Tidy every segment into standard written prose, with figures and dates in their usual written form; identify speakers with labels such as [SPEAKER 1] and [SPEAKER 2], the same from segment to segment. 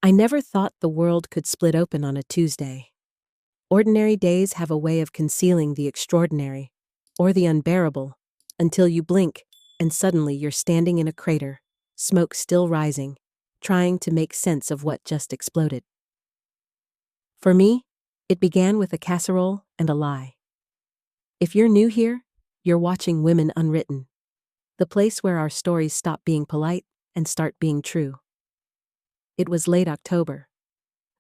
[SPEAKER 1] I never thought the world could split open on a Tuesday. Ordinary days have a way of concealing the extraordinary, or the unbearable, until you blink, and suddenly you're standing in a crater, smoke still rising, trying to make sense of what just exploded. For me, it began with a casserole and a lie. If you're new here, you're watching Women Unwritten, the place where our stories stop being polite and start being true. It was late October.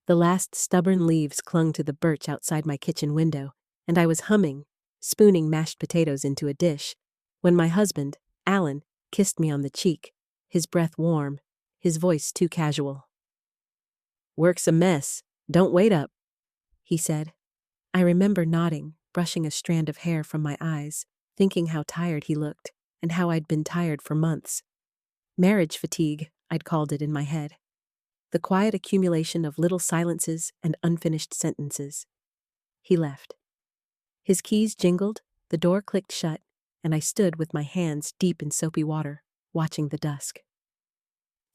[SPEAKER 1] The last stubborn leaves clung to the birch outside my kitchen window, and I was humming, spooning mashed potatoes into a dish, when my husband, Alan, kissed me on the cheek, his breath warm, his voice too casual. "Work's a mess. Don't wait up," he said. I remember nodding, brushing a strand of hair from my eyes, thinking how tired he looked, and how I'd been tired for months. Marriage fatigue, I'd called it in my head. The quiet accumulation of little silences and unfinished sentences. He left. His keys jingled, the door clicked shut, and I stood with my hands deep in soapy water, watching the dusk.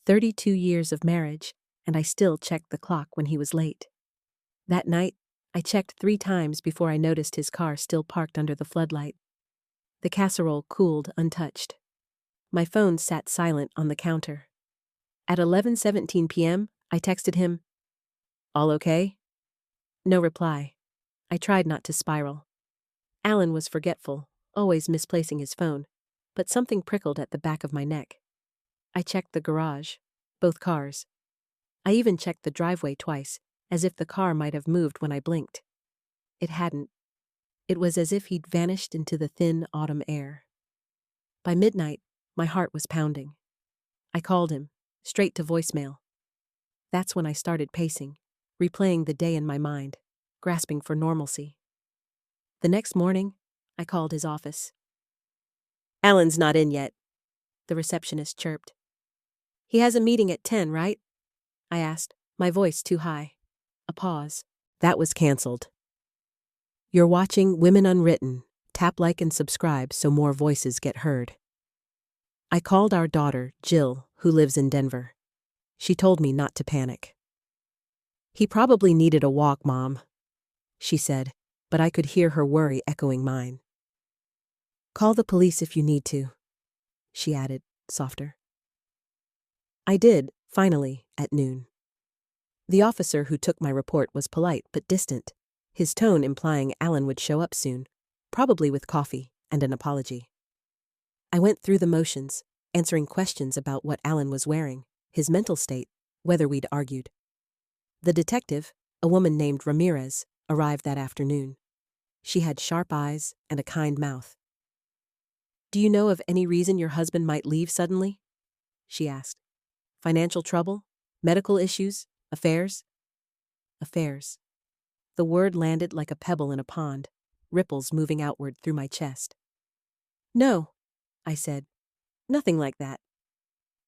[SPEAKER 1] 32 years of marriage, and I still checked the clock when he was late. That night, I checked 3 times before I noticed his car still parked under the floodlight. The casserole cooled untouched. My phone sat silent on the counter. At 11:17 p.m., I texted him, "All okay?" No reply. I tried not to spiral. Alan was forgetful, always misplacing his phone, but something prickled at the back of my neck. I checked the garage, both cars. I even checked the driveway twice, as if the car might have moved when I blinked. It hadn't. It was as if he'd vanished into the thin autumn air. By midnight, my heart was pounding. I called him, straight to voicemail. That's when I started pacing, replaying the day in my mind, grasping for normalcy. The next morning, I called his office. "Alan's not in yet," the receptionist chirped. "He has a meeting at 10, right?" I asked, my voice too high. A pause. "That was canceled." You're watching Women Unwritten. Tap like and subscribe so more voices get heard. I called our daughter, Jill, who lives in Denver. She told me not to panic. "He probably needed a walk, Mom," she said, but I could hear her worry echoing mine. "Call the police if you need to," she added, softer. I did, finally, at noon. The officer who took my report was polite but distant, his tone implying Alan would show up soon, probably with coffee and an apology. I went through the motions, answering questions about what Alan was wearing, his mental state, whether we'd argued. The detective, a woman named Ramirez, arrived that afternoon. She had sharp eyes and a kind mouth. "Do you know of any reason your husband might leave suddenly?" she asked. "Financial trouble? Medical issues? Affairs?" Affairs. The word landed like a pebble in a pond, ripples moving outward through my chest. "No," I said. "Nothing like that."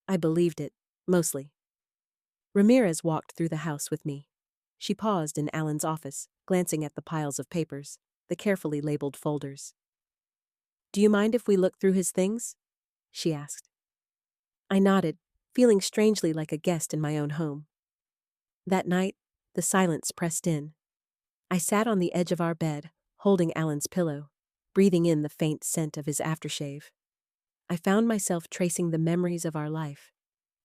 [SPEAKER 1] I believed it, mostly. Ramirez walked through the house with me. She paused in Alan's office, glancing at the piles of papers, the carefully labeled folders. "Do you mind if we look through his things?" she asked. I nodded, feeling strangely like a guest in my own home. That night, the silence pressed in. I sat on the edge of our bed, holding Alan's pillow, breathing in the faint scent of his aftershave. I found myself tracing the memories of our life,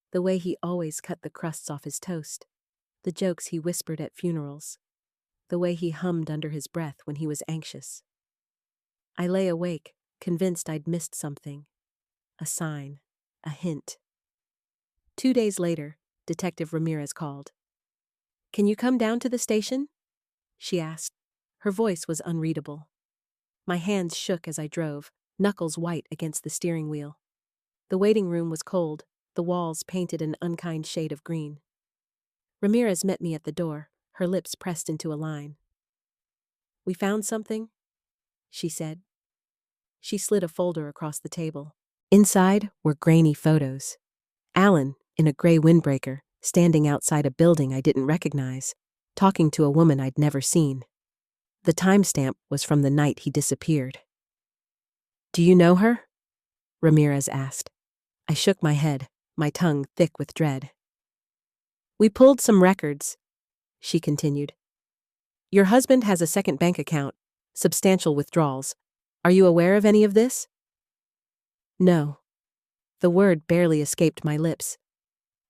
[SPEAKER 1] the way he always cut the crusts off his toast, the jokes he whispered at funerals, the way he hummed under his breath when he was anxious. I lay awake, convinced I'd missed something, a sign, a hint. 2 days later, Detective Ramirez called. "Can you come down to the station?" she asked. Her voice was unreadable. My hands shook as I drove, knuckles white against the steering wheel. The waiting room was cold, the walls painted an unkind shade of green. Ramirez met me at the door, her lips pressed into a line. "We found something," she said. She slid a folder across the table. Inside were grainy photos. Alan, in a gray windbreaker, standing outside a building I didn't recognize, talking to a woman I'd never seen. The timestamp was from the night he disappeared. "Do you know her?" Ramirez asked. I shook my head, my tongue thick with dread. We pulled some records, she continued. Your husband has a second bank account, substantial withdrawals. Are you aware of any of this? No. The word barely escaped my lips.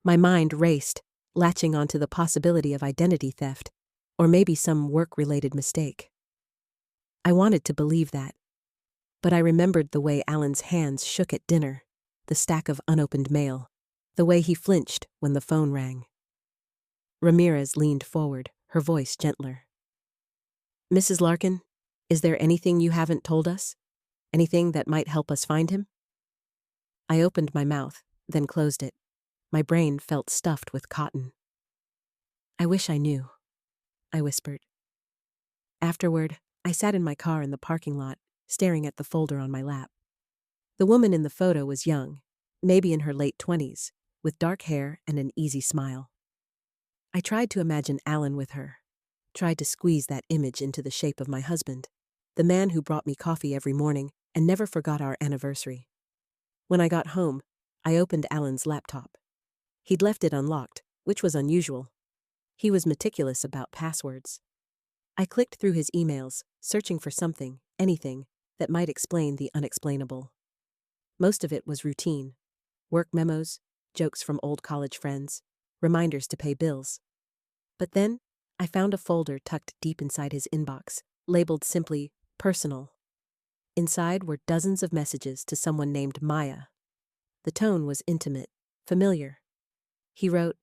[SPEAKER 1] My mind raced, latching onto the possibility of identity theft, or maybe some work-related mistake. I wanted to believe that, but I remembered the way Alan's hands shook at dinner, the stack of unopened mail, the way he flinched when the phone rang. Ramirez leaned forward, her voice gentler. Mrs. Larkin, is there anything you haven't told us? Anything that might help us find him? I opened my mouth, then closed it. My brain felt stuffed with cotton. I wish I knew, I whispered. Afterward, I sat in my car in the parking lot, staring at the folder on my lap. The woman in the photo was young, maybe in her late 20s, with dark hair and an easy smile. I tried to imagine Alan with her, tried to squeeze that image into the shape of my husband, the man who brought me coffee every morning and never forgot our anniversary. When I got home, I opened Alan's laptop. He'd left it unlocked, which was unusual. He was meticulous about passwords. I clicked through his emails, searching for something, anything, that might explain the unexplainable. Most of it was routine. Work memos, jokes from old college friends, reminders to pay bills. But then, I found a folder tucked deep inside his inbox, labeled simply, Personal. Inside were dozens of messages to someone named Maya. The tone was intimate, familiar. He wrote,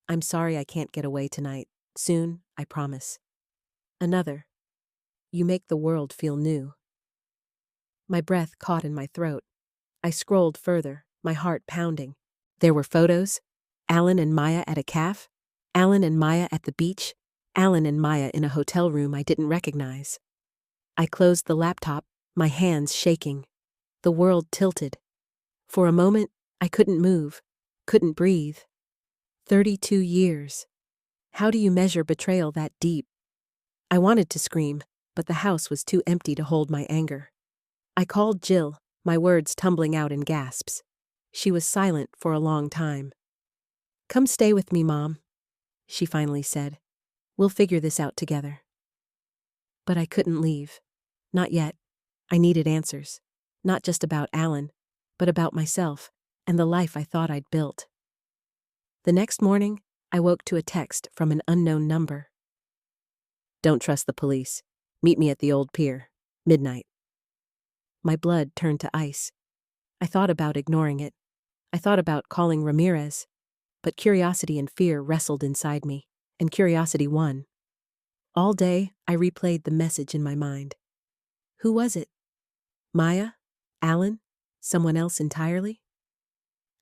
[SPEAKER 1] I'm sorry I can't get away tonight. Soon, I promise. Another, you make the world feel new. My breath caught in my throat. I scrolled further, my heart pounding. There were photos. Alan and Maya at a cafe. Alan and Maya at the beach. Alan and Maya in a hotel room I didn't recognize. I closed the laptop, my hands shaking. The world tilted. For a moment, I couldn't move, couldn't breathe. 32 years. How do you measure betrayal that deep? I wanted to scream, but the house was too empty to hold my anger. I called Jill, my words tumbling out in gasps. She was silent for a long time. Come stay with me, Mom, she finally said. We'll figure this out together. But I couldn't leave. Not yet. I needed answers. Not just about Alan, but about myself and the life I thought I'd built. The next morning, I woke to a text from an unknown number. Don't trust the police. Meet me at the old pier. Midnight. My blood turned to ice. I thought about ignoring it. I thought about calling Ramirez. But curiosity and fear wrestled inside me, and curiosity won. All day, I replayed the message in my mind. Who was it? Maya? Alan? Someone else entirely?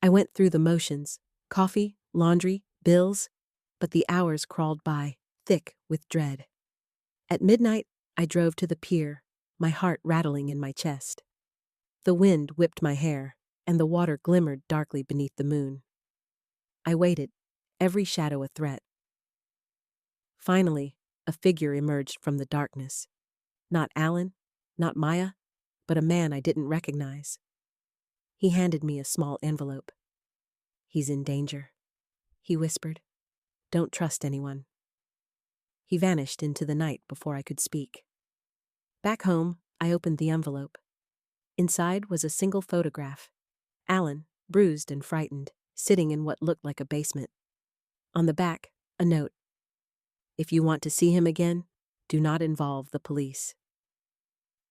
[SPEAKER 1] I went through the motions, coffee, laundry, bills, but the hours crawled by, thick with dread. At midnight, I drove to the pier, my heart rattling in my chest. The wind whipped my hair, and the water glimmered darkly beneath the moon. I waited, every shadow a threat. Finally, a figure emerged from the darkness. Not Alan, not Maya, but a man I didn't recognize. He handed me a small envelope. He's in danger, he whispered. Don't trust anyone. He vanished into the night before I could speak. Back home, I opened the envelope. Inside was a single photograph. Alan, bruised and frightened, sitting in what looked like a basement. On the back, a note. If you want to see him again, do not involve the police.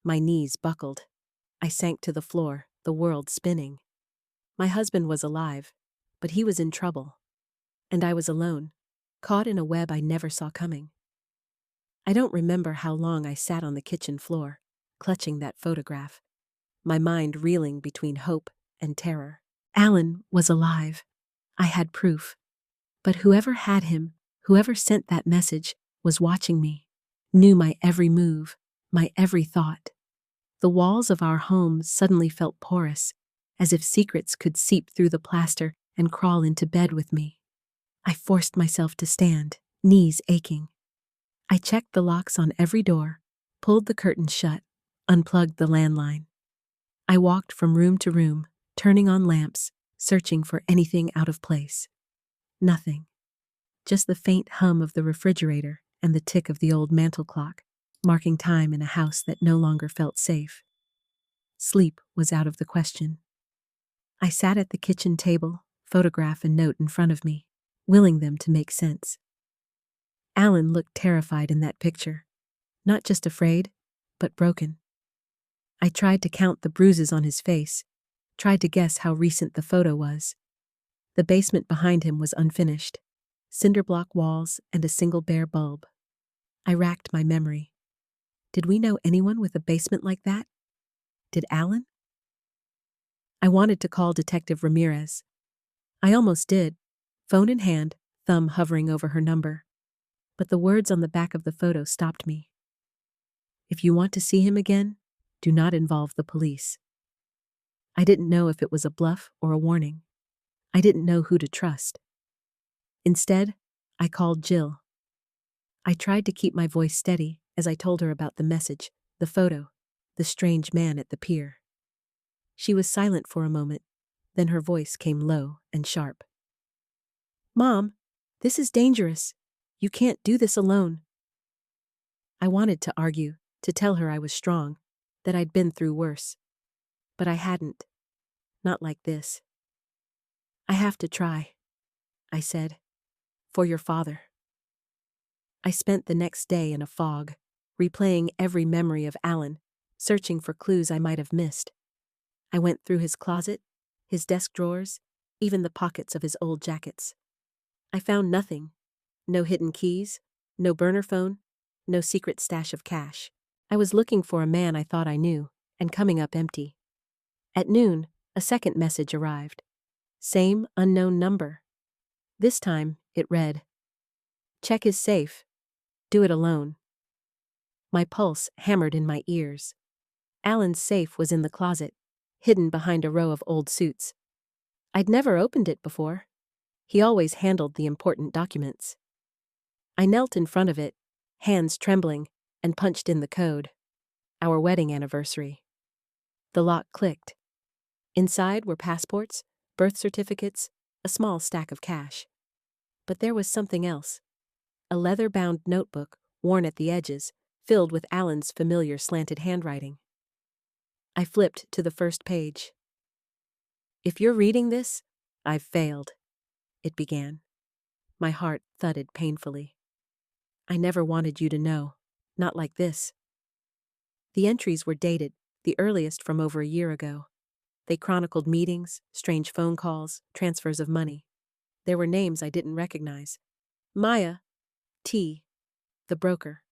[SPEAKER 1] My knees buckled. I sank to the floor, the world spinning. My husband was alive, but he was in trouble. And I was alone, caught in a web I never saw coming. I don't remember how long I sat on the kitchen floor, clutching that photograph, my mind reeling between hope and terror. Alan was alive. I had proof. But whoever had him, whoever sent that message, was watching me, knew my every move, my every thought. The walls of our home suddenly felt porous, as if secrets could seep through the plaster and crawl into bed with me. I forced myself to stand, knees aching. I checked the locks on every door, pulled the curtains shut, unplugged the landline. I walked from room to room, turning on lamps, searching for anything out of place. Nothing. just the faint hum of the refrigerator and the tick of the old mantel clock, marking time in a house that no longer felt safe. Sleep was out of the question. I sat at the kitchen table, photograph and note in front of me, willing them to make sense. Alan looked terrified in that picture. Not just afraid, but broken. I tried to count the bruises on his face, tried to guess how recent the photo was. The basement behind him was unfinished, cinder block walls and a single bare bulb. I racked my memory. Did we know anyone with a basement like that? Did Alan? I wanted to call Detective Ramirez. I almost did, phone in hand, thumb hovering over her number. But the words on the back of the photo stopped me. If you want to see him again, do not involve the police. I didn't know if it was a bluff or a warning. I didn't know who to trust. Instead, I called Jill. I tried to keep my voice steady as I told her about the message, the photo, the strange man at the pier. She was silent for a moment, then her voice came low and sharp. Mom, this is dangerous. You can't do this alone. I wanted to argue, to tell her I was strong, that I'd been through worse. But I hadn't. Not like this. I have to try, I said. For your father. I spent the next day in a fog, replaying every memory of Alan, searching for clues I might have missed. I went through his closet, his desk drawers, even the pockets of his old jackets. I found nothing. No hidden keys, no burner phone, no secret stash of cash. I was looking for a man I thought I knew, and coming up empty. At noon, a second message arrived. Same unknown number. This time, it read, "Check is safe. Do it alone." My pulse hammered in my ears. Alan's safe was in the closet, hidden behind a row of old suits. I'd never opened it before. He always handled the important documents. I knelt in front of it, hands trembling, and punched in the code. Our wedding anniversary. The lock clicked. Inside were passports, birth certificates, a small stack of cash. But there was something else. A leather-bound notebook, worn at the edges, filled with Alan's familiar slanted handwriting. I flipped to the first page. "If you're reading this, I've failed," it began. My heart thudded painfully. "I never wanted you to know. Not like this." The entries were dated, the earliest from over a year ago. They chronicled meetings, strange phone calls, transfers of money. There were names I didn't recognize. Maya, T, the broker.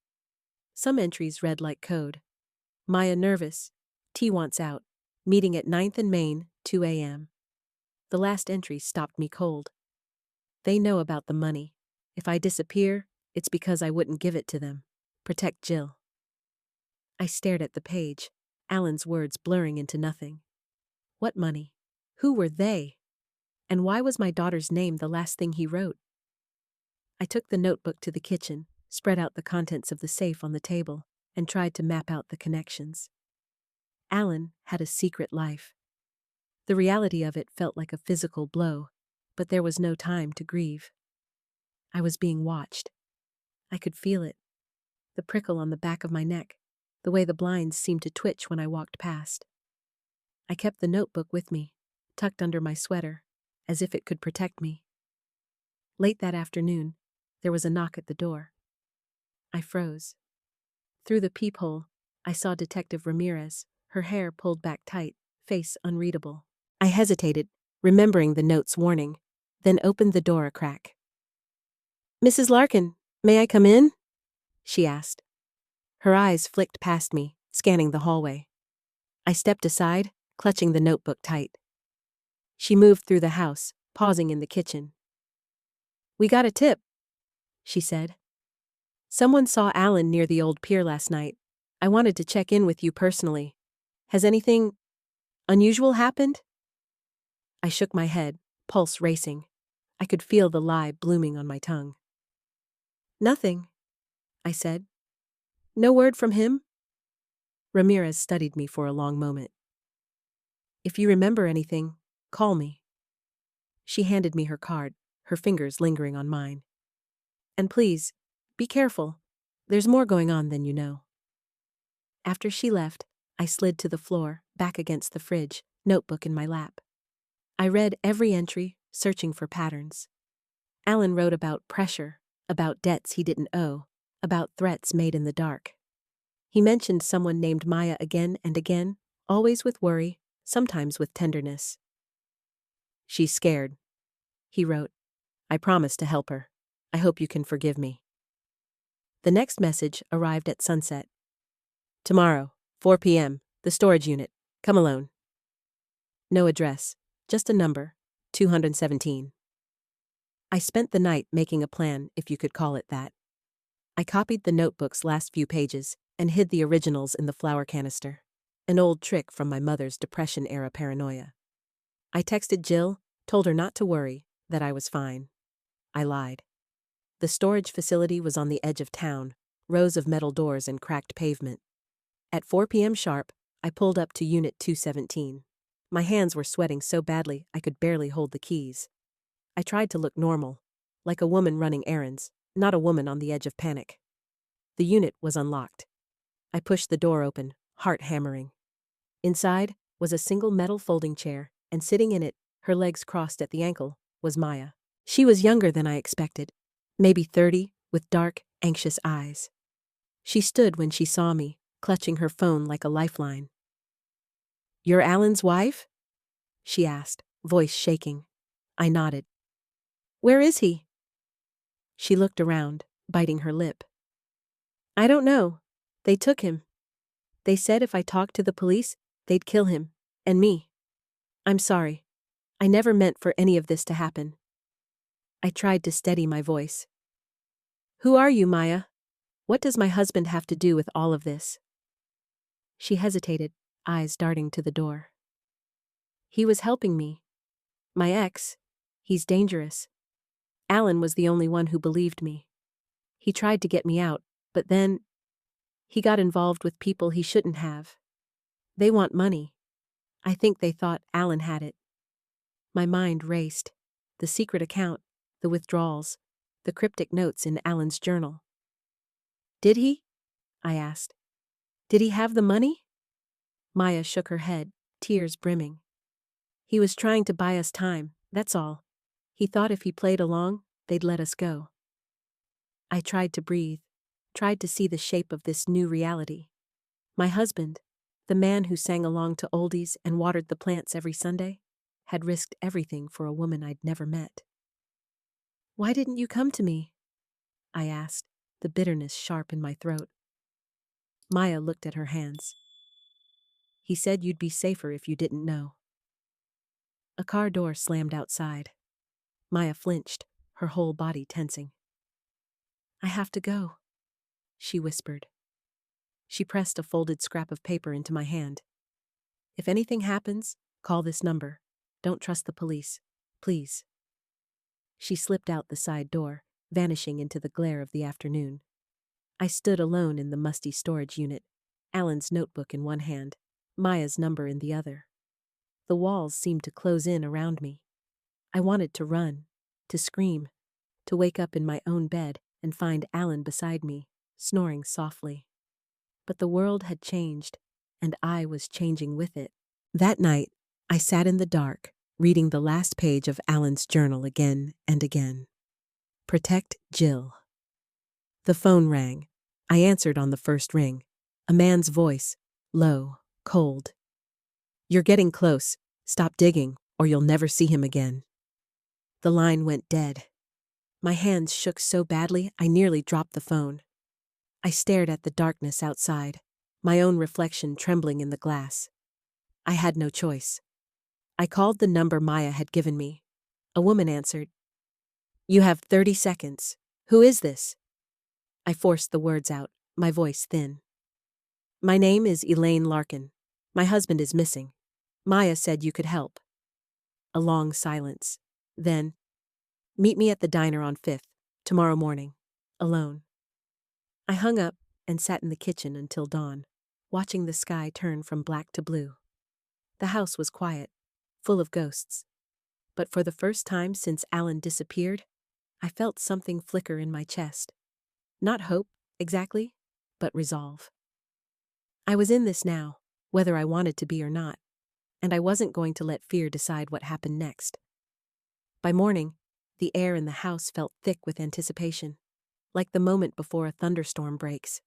[SPEAKER 1] Some entries read like code. Maya nervous, T wants out, meeting at 9th and Main, 2 a.m. The last entry stopped me cold. They know about the money. If I disappear, it's because I wouldn't give it to them. Protect Jill. I stared at the page, Alan's words blurring into nothing. What money? Who were they? And why was my daughter's name the last thing he wrote? I took the notebook to the kitchen, spread out the contents of the safe on the table, and tried to map out the connections. Alan had a secret life. The reality of it felt like a physical blow, but there was no time to grieve. I was being watched. I could feel it. The prickle on the back of my neck, the way the blinds seemed to twitch when I walked past. I kept the notebook with me, tucked under my sweater, as if it could protect me. Late that afternoon, there was a knock at the door. I froze. Through the peephole, I saw Detective Ramirez, her hair pulled back tight, face unreadable. I hesitated, remembering the note's warning, then opened the door a crack. "Mrs. Larkin, may I come in?" she asked. Her eyes flicked past me, scanning the hallway. I stepped aside, clutching the notebook tight. She moved through the house, pausing in the kitchen. "We got a tip," she said. "Someone saw Alan near the old pier last night. I wanted to check in with you personally. Has anything unusual happened?" I shook my head, pulse racing. I could feel the lie blooming on my tongue. "Nothing," I said. "No word from him?" Ramirez studied me for a long moment. "If you remember anything, call me." She handed me her card, her fingers lingering on mine. And please, be careful. There's more going on than you know. After she left, I slid to the floor, back against the fridge, notebook in my lap. I read every entry, searching for patterns. Alan wrote about pressure, about debts he didn't owe, about threats made in the dark. He mentioned someone named Maya again and again, always with worry, sometimes with tenderness. She's scared, he wrote. I promise to help her. I hope you can forgive me. The next message arrived at sunset. Tomorrow, 4 p.m., the storage unit. Come alone. No address, just a number, 217. I spent the night making a plan, if you could call it that. I copied the notebook's last few pages and hid the originals in the flour canister, an old trick from my mother's Depression-era paranoia. I texted Jill, told her not to worry, that I was fine. I lied. The storage facility was on the edge of town, rows of metal doors and cracked pavement. At 4 p.m. sharp, I pulled up to Unit 217. My hands were sweating so badly I could barely hold the keys. I tried to look normal, like a woman running errands, not a woman on the edge of panic. The unit was unlocked. I pushed the door open, heart hammering. Inside was a single metal folding chair, and sitting in it, her legs crossed at the ankle, was Maya. She was younger than I expected, maybe 30, with dark, anxious eyes. She stood when she saw me, clutching her phone like a lifeline. "You're Alan's wife?" she asked, voice shaking. I nodded. "Where is he?" She looked around, biting her lip. "I don't know. They took him. They said if I talked to the police, they'd kill him, and me. I'm sorry. I never meant for any of this to happen." I tried to steady my voice. "Who are you, Maya? What does my husband have to do with all of this?" She hesitated, eyes darting to the door. "He was helping me. My ex. He's dangerous. Alan was the only one who believed me. He tried to get me out, but then he got involved with people he shouldn't have. They want money. I think they thought Alan had it." My mind raced. The secret account, the withdrawals, the cryptic notes in Alan's journal. "Did he?" I asked. "Did he have the money?" Maya shook her head, tears brimming. "He was trying to buy us time, that's all. He thought if he played along, they'd let us go." I tried to breathe, tried to see the shape of this new reality. My husband, the man who sang along to oldies and watered the plants every Sunday, had risked everything for a woman I'd never met. "Why didn't you come to me?" I asked, the bitterness sharp in my throat. Maya looked at her hands. "He said you'd be safer if you didn't know." A car door slammed outside. Maya flinched, her whole body tensing. "I have to go," she whispered. She pressed a folded scrap of paper into my hand. "If anything happens, call this number. Don't trust the police. Please." She slipped out the side door, vanishing into the glare of the afternoon. I stood alone in the musty storage unit, Alan's notebook in one hand, Maya's number in the other. The walls seemed to close in around me. I wanted to run, to scream, to wake up in my own bed and find Alan beside me, snoring softly. But the world had changed, and I was changing with it. That night, I sat in the dark, reading the last page of Alan's journal again and again. Protect Jill. The phone rang. I answered on the first ring. A man's voice, low, cold. "You're getting close. Stop digging, or you'll never see him again." The line went dead. My hands shook so badly I nearly dropped the phone. I stared at the darkness outside, my own reflection trembling in the glass. I had no choice. I called the number Maya had given me. A woman answered. "You have 30 seconds. Who is this?" I forced the words out, my voice thin. "My name is Elaine Larkin. My husband is missing. Maya said you could help." A long silence. Then, "Meet me at the diner on 5th, tomorrow morning, alone." I hung up and sat in the kitchen until dawn, watching the sky turn from black to blue. The house was quiet, full of ghosts. But for the first time since Alan disappeared, I felt something flicker in my chest. Not hope, exactly, but resolve. I was in this now, whether I wanted to be or not, and I wasn't going to let fear decide what happened next. By morning, the air in the house felt thick with anticipation, like the moment before a thunderstorm breaks.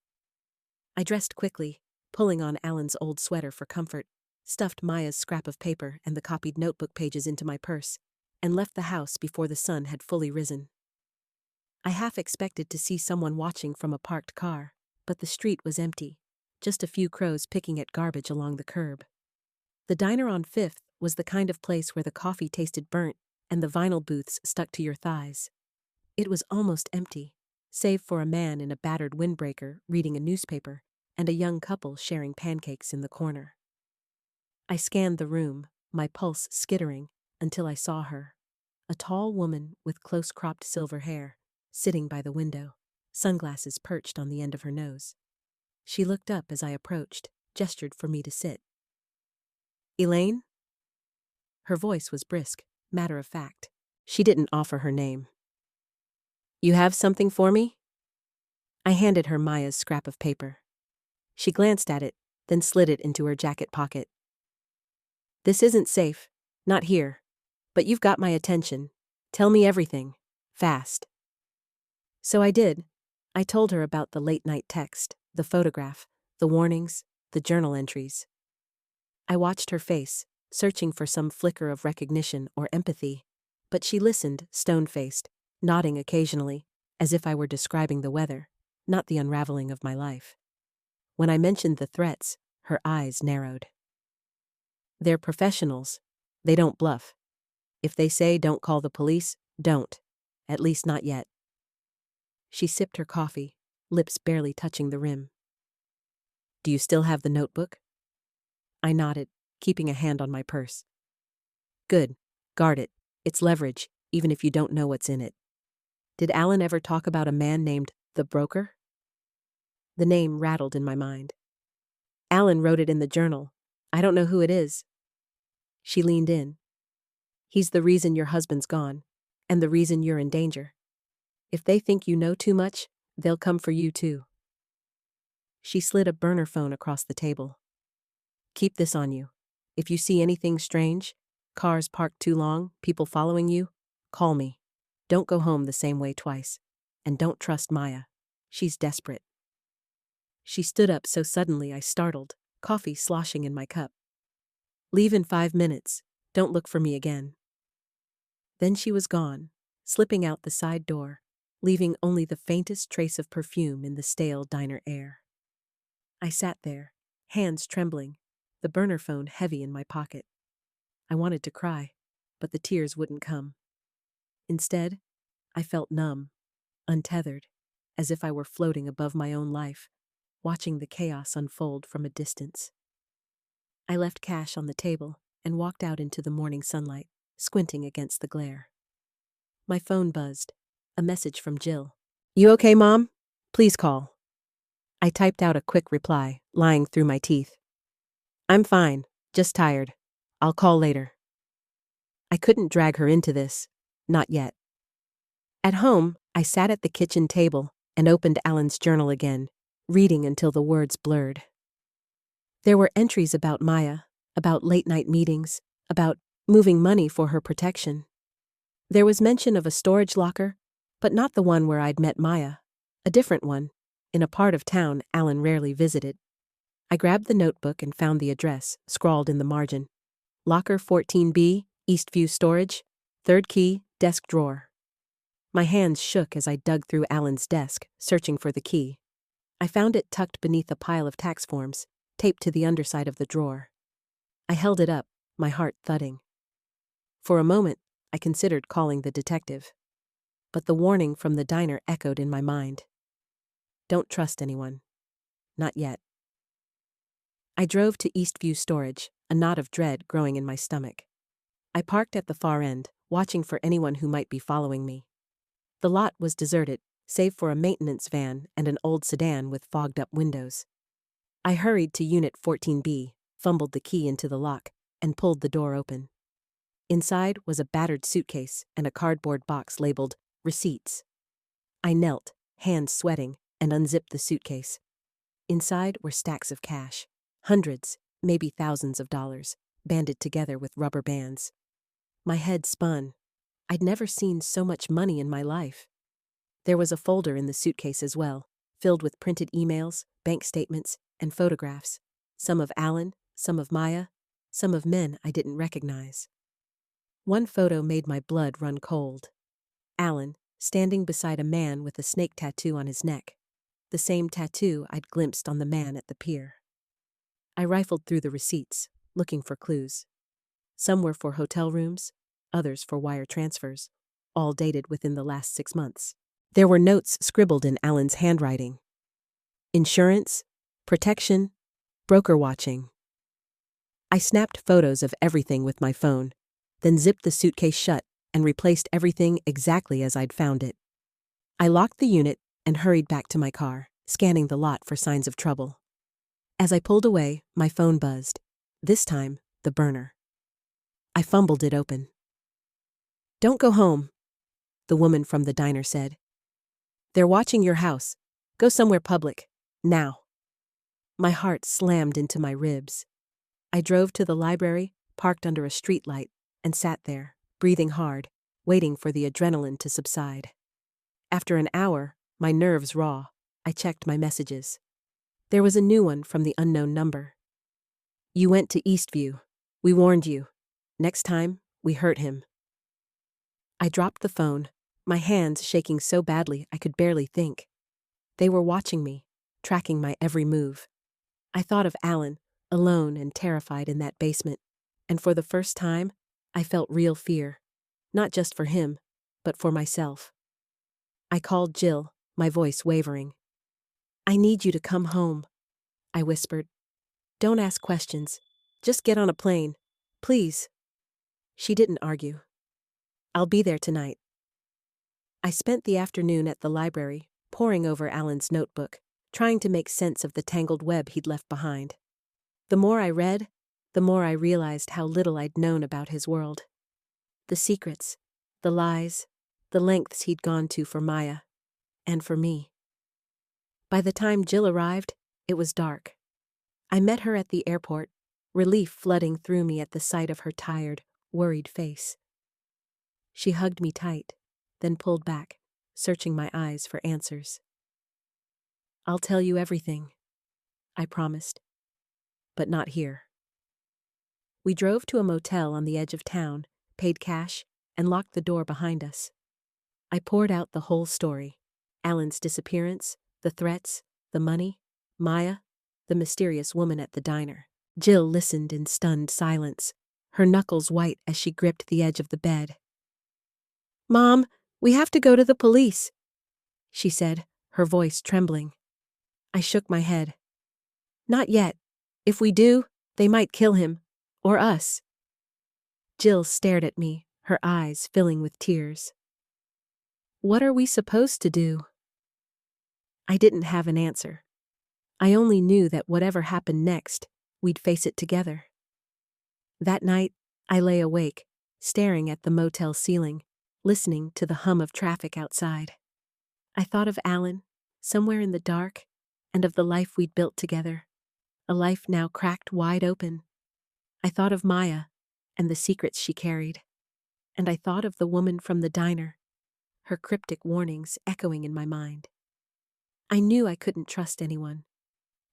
[SPEAKER 1] I dressed quickly, pulling on Alan's old sweater for comfort, stuffed Maya's scrap of paper and the copied notebook pages into my purse, and left the house before the sun had fully risen. I half expected to see someone watching from a parked car, but the street was empty, just a few crows picking at garbage along the curb. The diner on Fifth was the kind of place where the coffee tasted burnt and the vinyl booths stuck to your thighs. It was almost empty, save for a man in a battered windbreaker reading a newspaper and a young couple sharing pancakes in the corner. I scanned the room, my pulse skittering, until I saw her. A tall woman with close-cropped silver hair, sitting by the window, sunglasses perched on the end of her nose. She looked up as I approached, gestured for me to sit. "Elaine?" Her voice was brisk, matter of fact. She didn't offer her name. "You have something for me?" I handed her Maya's scrap of paper. She glanced at it, then slid it into her jacket pocket. "This isn't safe. Not here. But you've got my attention. Tell me everything. Fast." So I did. I told her about the late-night text, the photograph, the warnings, the journal entries. I watched her face, searching for some flicker of recognition or empathy, but she listened, stone-faced, nodding occasionally, as if I were describing the weather, not the unraveling of my life. When I mentioned the threats, her eyes narrowed. "They're professionals. They don't bluff. If they say don't call the police, don't. At least not yet." She sipped her coffee, lips barely touching the rim. "Do you still have the notebook?" I nodded, keeping a hand on my purse. "Good. Guard it. It's leverage, even if you don't know what's in it. Did Alan ever talk about a man named the Broker?" The name rattled in my mind. "Alan wrote it in the journal. I don't know who it is." She leaned in. "He's the reason your husband's gone, and the reason you're in danger. If they think you know too much, they'll come for you too." She slid a burner phone across the table. "Keep this on you. If you see anything strange, cars parked too long, people following you, call me. Don't go home the same way twice. And don't trust Maya. She's desperate." She stood up so suddenly I startled, coffee sloshing in my cup. "Leave in 5 minutes. Don't look for me again." Then she was gone, slipping out the side door, leaving only the faintest trace of perfume in the stale diner air. I sat there, hands trembling, the burner phone heavy in my pocket. I wanted to cry, but the tears wouldn't come. Instead, I felt numb, untethered, as if I were floating above my own life, watching the chaos unfold from a distance. I left cash on the table and walked out into the morning sunlight, squinting against the glare. My phone buzzed. A message from Jill. "You okay, Mom? Please call." I typed out a quick reply, lying through my teeth. "I'm fine, just tired. I'll call later." I couldn't drag her into this. Not yet. At home, I sat at the kitchen table and opened Alan's journal again, reading until the words blurred. There were entries about Maya, about late-night meetings, about moving money for her protection. There was mention of a storage locker, but not the one where I'd met Maya. A different one, in a part of town Alan rarely visited. I grabbed the notebook and found the address, scrawled in the margin. Locker 14B, Eastview Storage, 3rd key, desk drawer. My hands shook as I dug through Alan's desk, searching for the key. I found it tucked beneath a pile of tax forms, taped to the underside of the drawer. I held it up, my heart thudding. For a moment, I considered calling the detective. But the warning from the diner echoed in my mind. Don't trust anyone. Not yet. I drove to Eastview Storage, a knot of dread growing in my stomach. I parked at the far end, watching for anyone who might be following me. The lot was deserted, save for a maintenance van and an old sedan with fogged-up windows. I hurried to Unit 14B, fumbled the key into the lock, and pulled the door open. Inside was a battered suitcase and a cardboard box labeled Receipts. I knelt, hands sweating, and unzipped the suitcase. Inside were stacks of cash. Hundreds, maybe thousands of dollars, banded together with rubber bands. My head spun. I'd never seen so much money in my life. There was a folder in the suitcase as well, filled with printed emails, bank statements, and photographs. Some of Alan, some of Maya, some of men I didn't recognize. One photo made my blood run cold. Alan, standing beside a man with a snake tattoo on his neck. The same tattoo I'd glimpsed on the man at the pier. I rifled through the receipts, looking for clues. Some were for hotel rooms, others for wire transfers, all dated within the last 6 months. There were notes scribbled in Alan's handwriting. Insurance, protection, broker watching. I snapped photos of everything with my phone, then zipped the suitcase shut and replaced everything exactly as I'd found it. I locked the unit and hurried back to my car, scanning the lot for signs of trouble. As I pulled away, my phone buzzed. This time, the burner. I fumbled it open. "Don't go home," the woman from the diner said. "They're watching your house. Go somewhere public. Now." My heart slammed into my ribs. I drove to the library, parked under a streetlight, and sat there, breathing hard, waiting for the adrenaline to subside. After an hour, my nerves raw, I checked my messages. There was a new one from the unknown number. "You went to Eastview. We warned you. Next time, we hurt him." I dropped the phone, my hands shaking so badly I could barely think. They were watching me, tracking my every move. I thought of Alan, alone and terrified in that basement, and for the first time, I felt real fear, not just for him, but for myself. I called Jill, my voice wavering. "I need you to come home," I whispered. "Don't ask questions. Just get on a plane. Please." She didn't argue. "I'll be there tonight." I spent the afternoon at the library, poring over Alan's notebook, trying to make sense of the tangled web he'd left behind. The more I read, the more I realized how little I'd known about his world. The secrets, the lies, the lengths he'd gone to for Maya, and for me. By the time Jill arrived, it was dark. I met her at the airport, relief flooding through me at the sight of her tired, worried face. She hugged me tight, then pulled back, searching my eyes for answers. "I'll tell you everything," I promised. "But not here." We drove to a motel on the edge of town, paid cash, and locked the door behind us. I poured out the whole story. Alan's disappearance, the threats, the money, Maya, the mysterious woman at the diner. Jill listened in stunned silence, her knuckles white as she gripped the edge of the bed. "Mom, we have to go to the police," she said, her voice trembling. I shook my head. "Not yet. If we do, they might kill him. Or us." Jill stared at me, her eyes filling with tears. "What are we supposed to do?" I didn't have an answer. I only knew that whatever happened next, we'd face it together. That night, I lay awake, staring at the motel ceiling, listening to the hum of traffic outside. I thought of Alan, somewhere in the dark, and of the life we'd built together, a life now cracked wide open. I thought of Maya, and the secrets she carried. And I thought of the woman from the diner, her cryptic warnings echoing in my mind. I knew I couldn't trust anyone,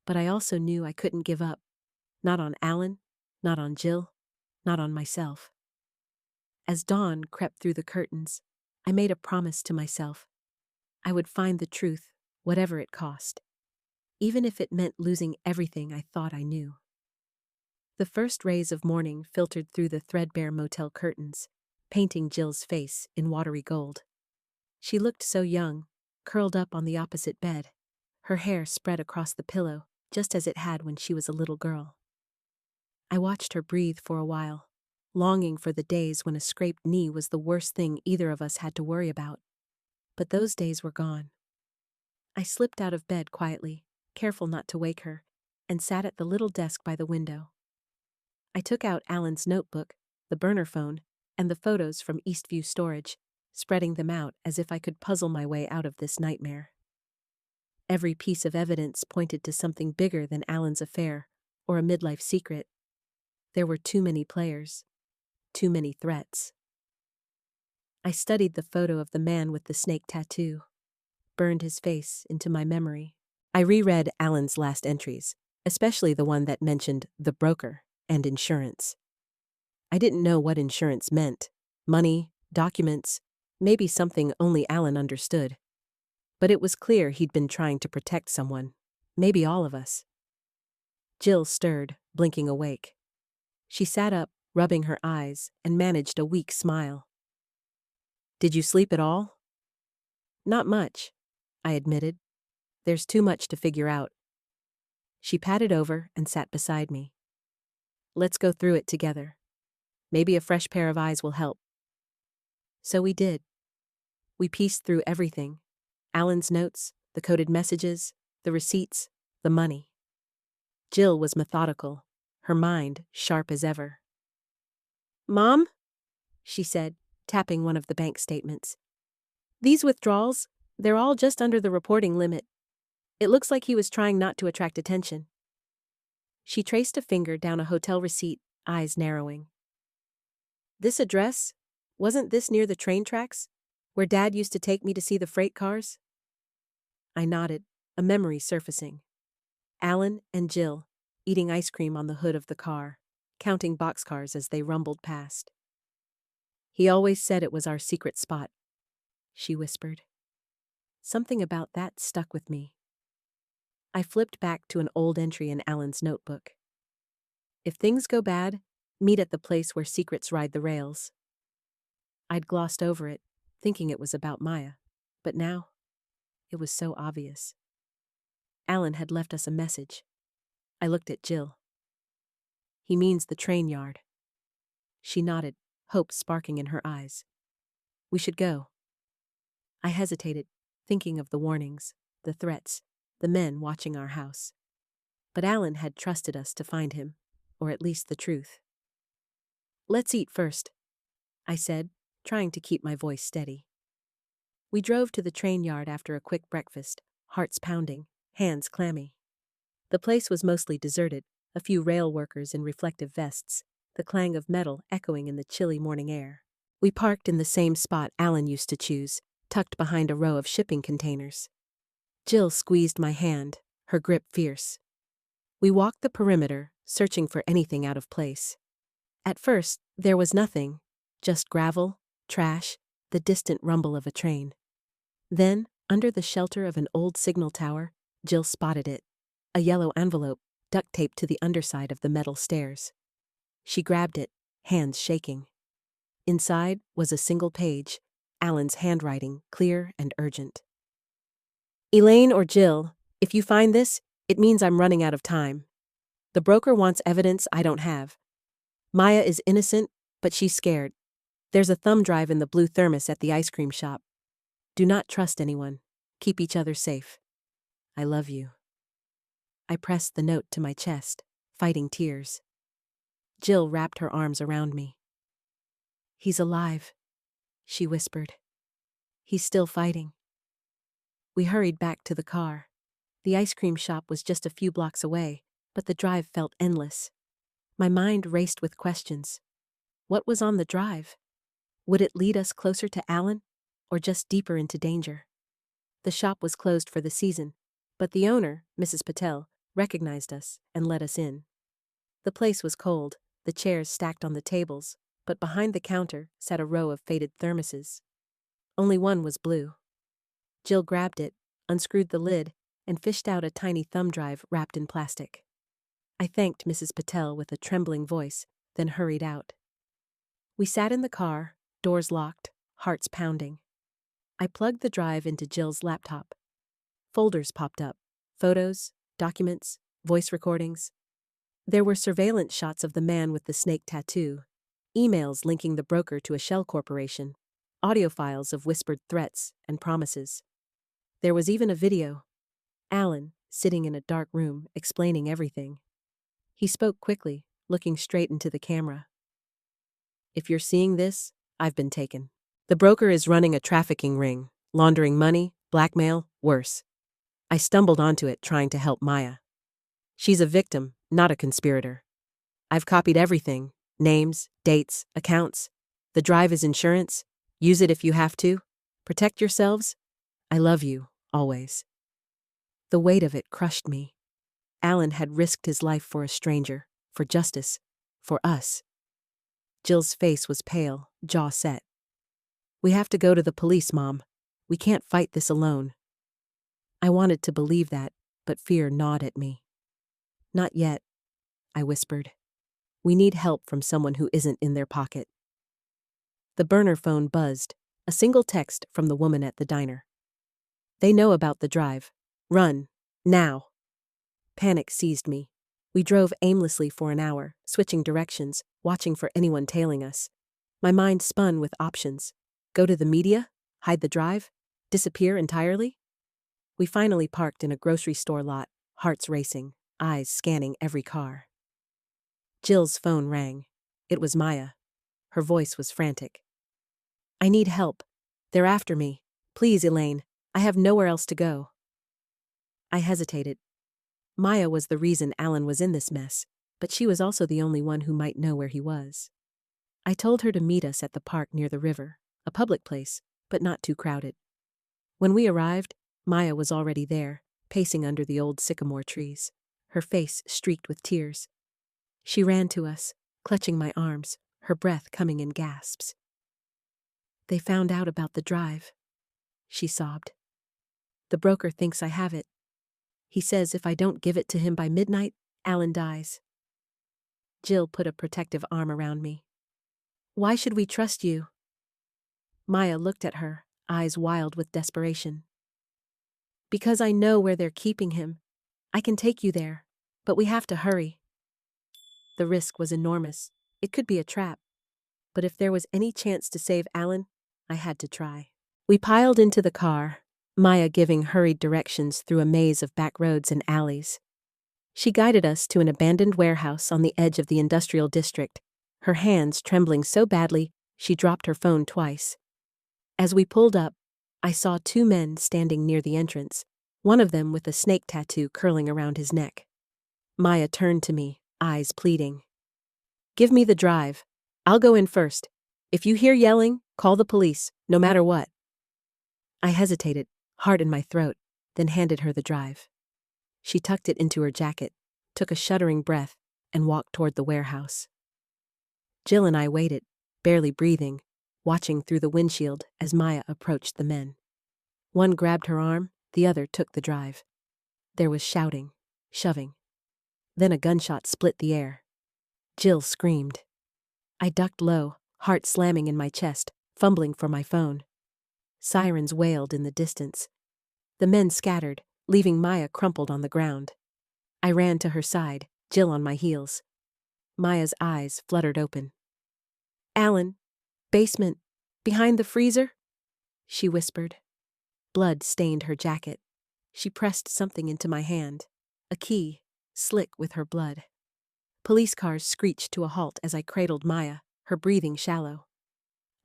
[SPEAKER 1] but I also knew I couldn't give up. Not on Alan, not on Jill, not on myself. As dawn crept through the curtains, I made a promise to myself. I would find the truth, whatever it cost, even if it meant losing everything I thought I knew. The first rays of morning filtered through the threadbare motel curtains, painting Jill's face in watery gold. She looked so young, curled up on the opposite bed, her hair spread across the pillow, just as it had when she was a little girl. I watched her breathe for a while, longing for the days when a scraped knee was the worst thing either of us had to worry about. But those days were gone. I slipped out of bed quietly, careful not to wake her, and sat at the little desk by the window. I took out Alan's notebook, the burner phone, and the photos from Eastview storage, spreading them out as if I could puzzle my way out of this nightmare. Every piece of evidence pointed to something bigger than Alan's affair or a midlife secret. There were too many players, too many threats. I studied the photo of the man with the snake tattoo, burned his face into my memory. I reread Alan's last entries, especially the one that mentioned the broker and insurance. I didn't know what insurance meant. Money, documents, maybe something only Alan understood. But it was clear he'd been trying to protect someone, maybe all of us. Jill stirred, blinking awake. She sat up, rubbing her eyes, and managed a weak smile. "Did you sleep at all?" "Not much," I admitted. "There's too much to figure out." She padded over and sat beside me. "Let's go through it together. Maybe a fresh pair of eyes will help." So we did. We pieced through everything. Alan's notes, the coded messages, the receipts, the money. Jill was methodical, her mind sharp as ever. "Mom," she said, tapping one of the bank statements. "These withdrawals, they're all just under the reporting limit. It looks like he was trying not to attract attention." She traced a finger down a hotel receipt, eyes narrowing. "This address? Wasn't this near the train tracks, where Dad used to take me to see the freight cars?" I nodded, a memory surfacing. Alan and Jill, eating ice cream on the hood of the car, counting boxcars as they rumbled past. "He always said it was our secret spot," she whispered. Something about that stuck with me. I flipped back to an old entry in Alan's notebook. "If things go bad, meet at the place where secrets ride the rails." I'd glossed over it, thinking it was about Maya, but now it was so obvious. Alan had left us a message. I looked at Jill. "He means the train yard." She nodded, hope sparking in her eyes. "We should go." I hesitated, thinking of the warnings, the threats, the men watching our house. But Alan had trusted us to find him, or at least the truth. "Let's eat first," I said, trying to keep my voice steady. We drove to the train yard after a quick breakfast, hearts pounding, hands clammy. The place was mostly deserted, a few rail workers in reflective vests, the clang of metal echoing in the chilly morning air. We parked in the same spot Alan used to choose, tucked behind a row of shipping containers. Jill squeezed my hand, her grip fierce. We walked the perimeter, searching for anything out of place. At first, there was nothing, just gravel, trash, the distant rumble of a train. Then, under the shelter of an old signal tower, Jill spotted it, a yellow envelope duct taped to the underside of the metal stairs. She grabbed it, hands shaking. Inside was a single page, Alan's handwriting clear and urgent. "Elaine or Jill, if you find this, it means I'm running out of time. The broker wants evidence I don't have. Maya is innocent, but she's scared. There's a thumb drive in the blue thermos at the ice cream shop. Do not trust anyone. Keep each other safe. I love you." I pressed the note to my chest, fighting tears. Jill wrapped her arms around me. "He's alive," she whispered. "He's still fighting." We hurried back to the car. The ice cream shop was just a few blocks away, but the drive felt endless. My mind raced with questions. What was on the drive? Would it lead us closer to Alan, or just deeper into danger? The shop was closed for the season, but the owner, Mrs. Patel, recognized us and let us in. The place was cold, the chairs stacked on the tables, but behind the counter sat a row of faded thermoses. Only one was blue. Jill grabbed it, unscrewed the lid, and fished out a tiny thumb drive wrapped in plastic. I thanked Mrs. Patel with a trembling voice, then hurried out. We sat in the car, doors locked, hearts pounding. I plugged the drive into Jill's laptop. Folders popped up, photos, documents, voice recordings. There were surveillance shots of the man with the snake tattoo, emails linking the broker to a shell corporation, audio files of whispered threats and promises. There was even a video. Alan, sitting in a dark room, explaining everything. He spoke quickly, looking straight into the camera. "If you're seeing this, I've been taken. The broker is running a trafficking ring, laundering money, blackmail, worse. I stumbled onto it trying to help Maya. She's a victim, not a conspirator. I've copied everything: names, dates, accounts. The drive is insurance. Use it if you have to. Protect yourselves. I love you, always. The weight of it crushed me. Alan had risked his life for a stranger, for justice, for us. Jill's face was pale, jaw set. We have to go to the police, Mom. We can't fight this alone. I wanted to believe that, but fear gnawed at me. Not yet, I whispered. We need help from someone who isn't in their pocket. The burner phone buzzed, a single text from the woman at the diner. They know about the drive. Run, now. Panic seized me. We drove aimlessly for an hour, switching directions, watching for anyone tailing us. My mind spun with options. Go to the media? Hide the drive? Disappear entirely? We finally parked in a grocery store lot, hearts racing, eyes scanning every car. Jill's phone rang. It was Maya. Her voice was frantic. I need help. They're after me. Please, Elaine. I have nowhere else to go. I hesitated. Maya was the reason Alan was in this mess, but she was also the only one who might know where he was. I told her to meet us at the park near the river, a public place, but not too crowded. When we arrived, Maya was already there, pacing under the old sycamore trees, her face streaked with tears. She ran to us, clutching my arms, her breath coming in gasps. They found out about the drive, she sobbed. The broker thinks I have it. He says if I don't give it to him by midnight, Alan dies. Jill put a protective arm around me. Why should we trust you? Maya looked at her, eyes wild with desperation. Because I know where they're keeping him. I can take you there, but we have to hurry. The risk was enormous. It could be a trap. But if there was any chance to save Alan, I had to try. We piled into the car, Maya giving hurried directions through a maze of back roads and alleys. She guided us to an abandoned warehouse on the edge of the industrial district, her hands trembling so badly she dropped her phone twice. As we pulled up, I saw two men standing near the entrance, one of them with a snake tattoo curling around his neck. Maya turned to me, eyes pleading. Give me the drive. I'll go in first. If you hear yelling, call the police, no matter what. I hesitated, heart in my throat, then handed her the drive. She tucked it into her jacket, took a shuddering breath, and walked toward the warehouse. Jill and I waited, barely breathing, watching through the windshield as Maya approached the men. One grabbed her arm, the other took the drive. There was shouting, shoving. Then a gunshot split the air. Jill screamed. I ducked low, heart slamming in my chest, fumbling for my phone. Sirens wailed in the distance. The men scattered, leaving Maya crumpled on the ground. I ran to her side, Jill on my heels. Maya's eyes fluttered open. Alan, basement, behind the freezer? She whispered. Blood stained her jacket. She pressed something into my hand, a key, slick with her blood. Police cars screeched to a halt as I cradled Maya, her breathing shallow.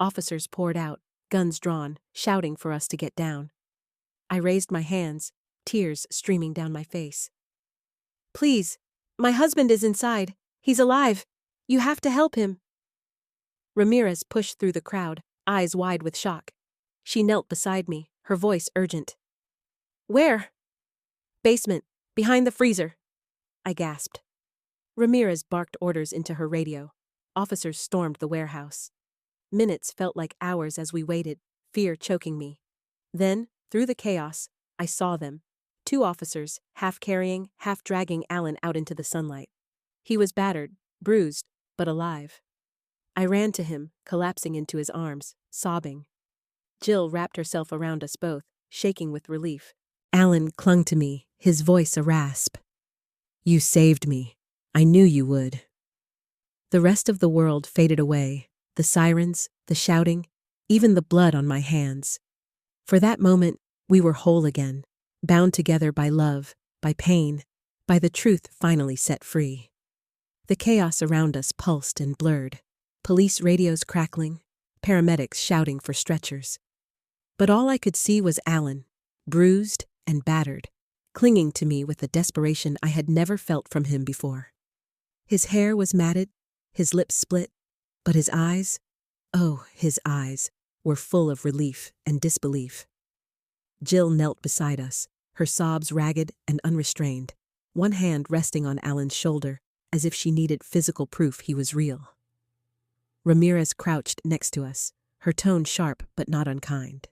[SPEAKER 1] Officers poured out, guns drawn, shouting for us to get down. I raised my hands, tears streaming down my face. Please, my husband is inside. He's alive. You have to help him. Ramirez pushed through the crowd, eyes wide with shock. She knelt beside me, her voice urgent. Where? Basement, behind the freezer. I gasped. Ramirez barked orders into her radio. Officers stormed the warehouse. Minutes felt like hours as we waited, fear choking me. Then, through the chaos, I saw them. Two officers, half carrying, half dragging Alan out into the sunlight. He was battered, bruised, but alive. I ran to him, collapsing into his arms, sobbing. Jill wrapped herself around us both, shaking with relief. Alan clung to me, his voice a rasp. You saved me. I knew you would. The rest of the world faded away, the sirens, the shouting, even the blood on my hands. For that moment, we were whole again, bound together by love, by pain, by the truth finally set free. The chaos around us pulsed and blurred, police radios crackling, paramedics shouting for stretchers. But all I could see was Alan, bruised and battered, clinging to me with a desperation I had never felt from him before. His hair was matted, his lips split, but his eyes, oh, his eyes, were full of relief and disbelief. Jill knelt beside us, her sobs ragged and unrestrained, one hand resting on Alan's shoulder, as if she needed physical proof he was real. Ramirez crouched next to us, her tone sharp but not unkind.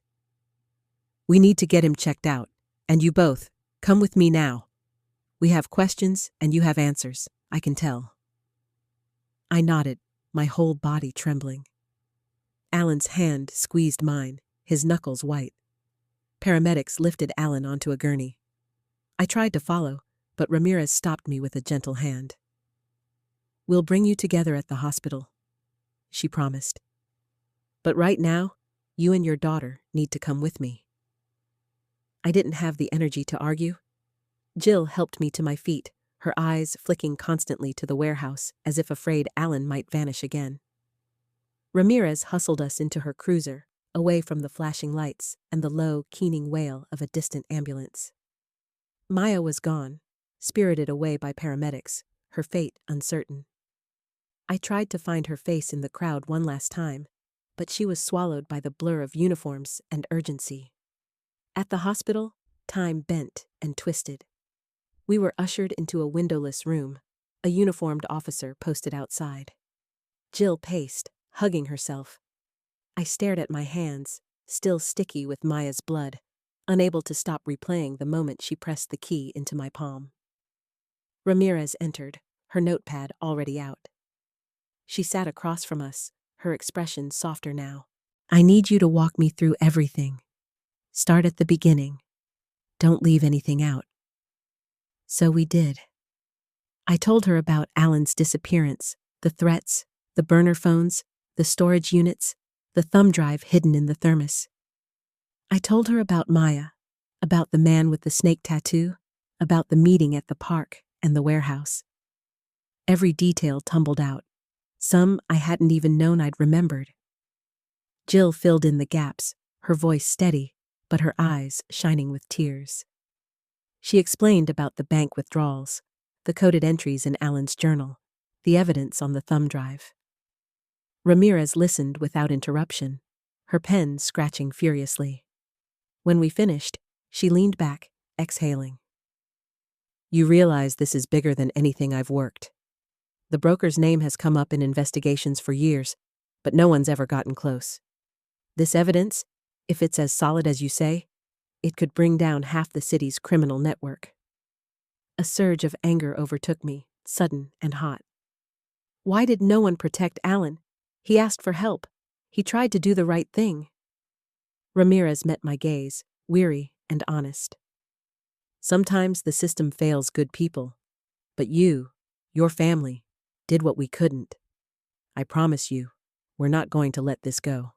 [SPEAKER 1] "We need to get him checked out, and you both, come with me now. We have questions and you have answers, I can tell." I nodded, my whole body trembling. Alan's hand squeezed mine, his knuckles white. Paramedics lifted Alan onto a gurney. I tried to follow, but Ramirez stopped me with a gentle hand. "We'll bring you together at the hospital," she promised. "But right now, you and your daughter need to come with me." I didn't have the energy to argue. Jill helped me to my feet, her eyes flicking constantly to the warehouse as if afraid Alan might vanish again. Ramirez hustled us into her cruiser, away from the flashing lights and the low, keening wail of a distant ambulance. Maya was gone, spirited away by paramedics, her fate uncertain. I tried to find her face in the crowd one last time, but she was swallowed by the blur of uniforms and urgency. At the hospital, time bent and twisted. We were ushered into a windowless room, a uniformed officer posted outside. Jill paced, hugging herself. I stared at my hands, still sticky with Maya's blood, unable to stop replaying the moment she pressed the key into my palm. Ramirez entered, her notepad already out. She sat across from us, her expression softer now. "I need you to walk me through everything. Start at the beginning. Don't leave anything out." So we did. I told her about Alan's disappearance, the threats, the burner phones, the storage units, the thumb drive hidden in the thermos. I told her about Maya, about the man with the snake tattoo, about the meeting at the park and the warehouse. Every detail tumbled out. Some I hadn't even known I'd remembered. Jill filled in the gaps, her voice steady, but her eyes shining with tears. She explained about the bank withdrawals, the coded entries in Alan's journal, the evidence on the thumb drive. Ramirez listened without interruption, her pen scratching furiously. When we finished, she leaned back, exhaling. "You realize this is bigger than anything I've worked. The broker's name has come up in investigations for years, but no one's ever gotten close. This evidence, if it's as solid as you say, it could bring down half the city's criminal network." A surge of anger overtook me, sudden and hot. Why did no one protect Alan? He asked for help. He tried to do the right thing. Ramirez met my gaze, weary and honest. "Sometimes the system fails good people, but you, your family, did what we couldn't. I promise you, we're not going to let this go."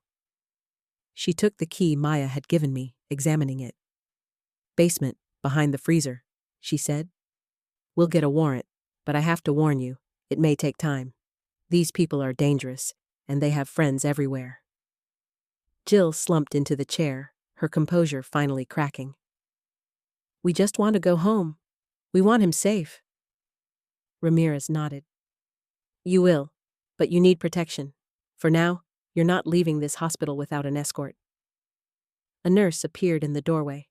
[SPEAKER 1] She took the key Maya had given me, examining it. "Basement, behind the freezer," she said. "We'll get a warrant, but I have to warn you, it may take time. These people are dangerous, and they have friends everywhere." Jill slumped into the chair, her composure finally cracking. "We just want to go home. We want him safe." Ramirez nodded. "You will, but you need protection. For now, you're not leaving this hospital without an escort." A nurse appeared in the doorway.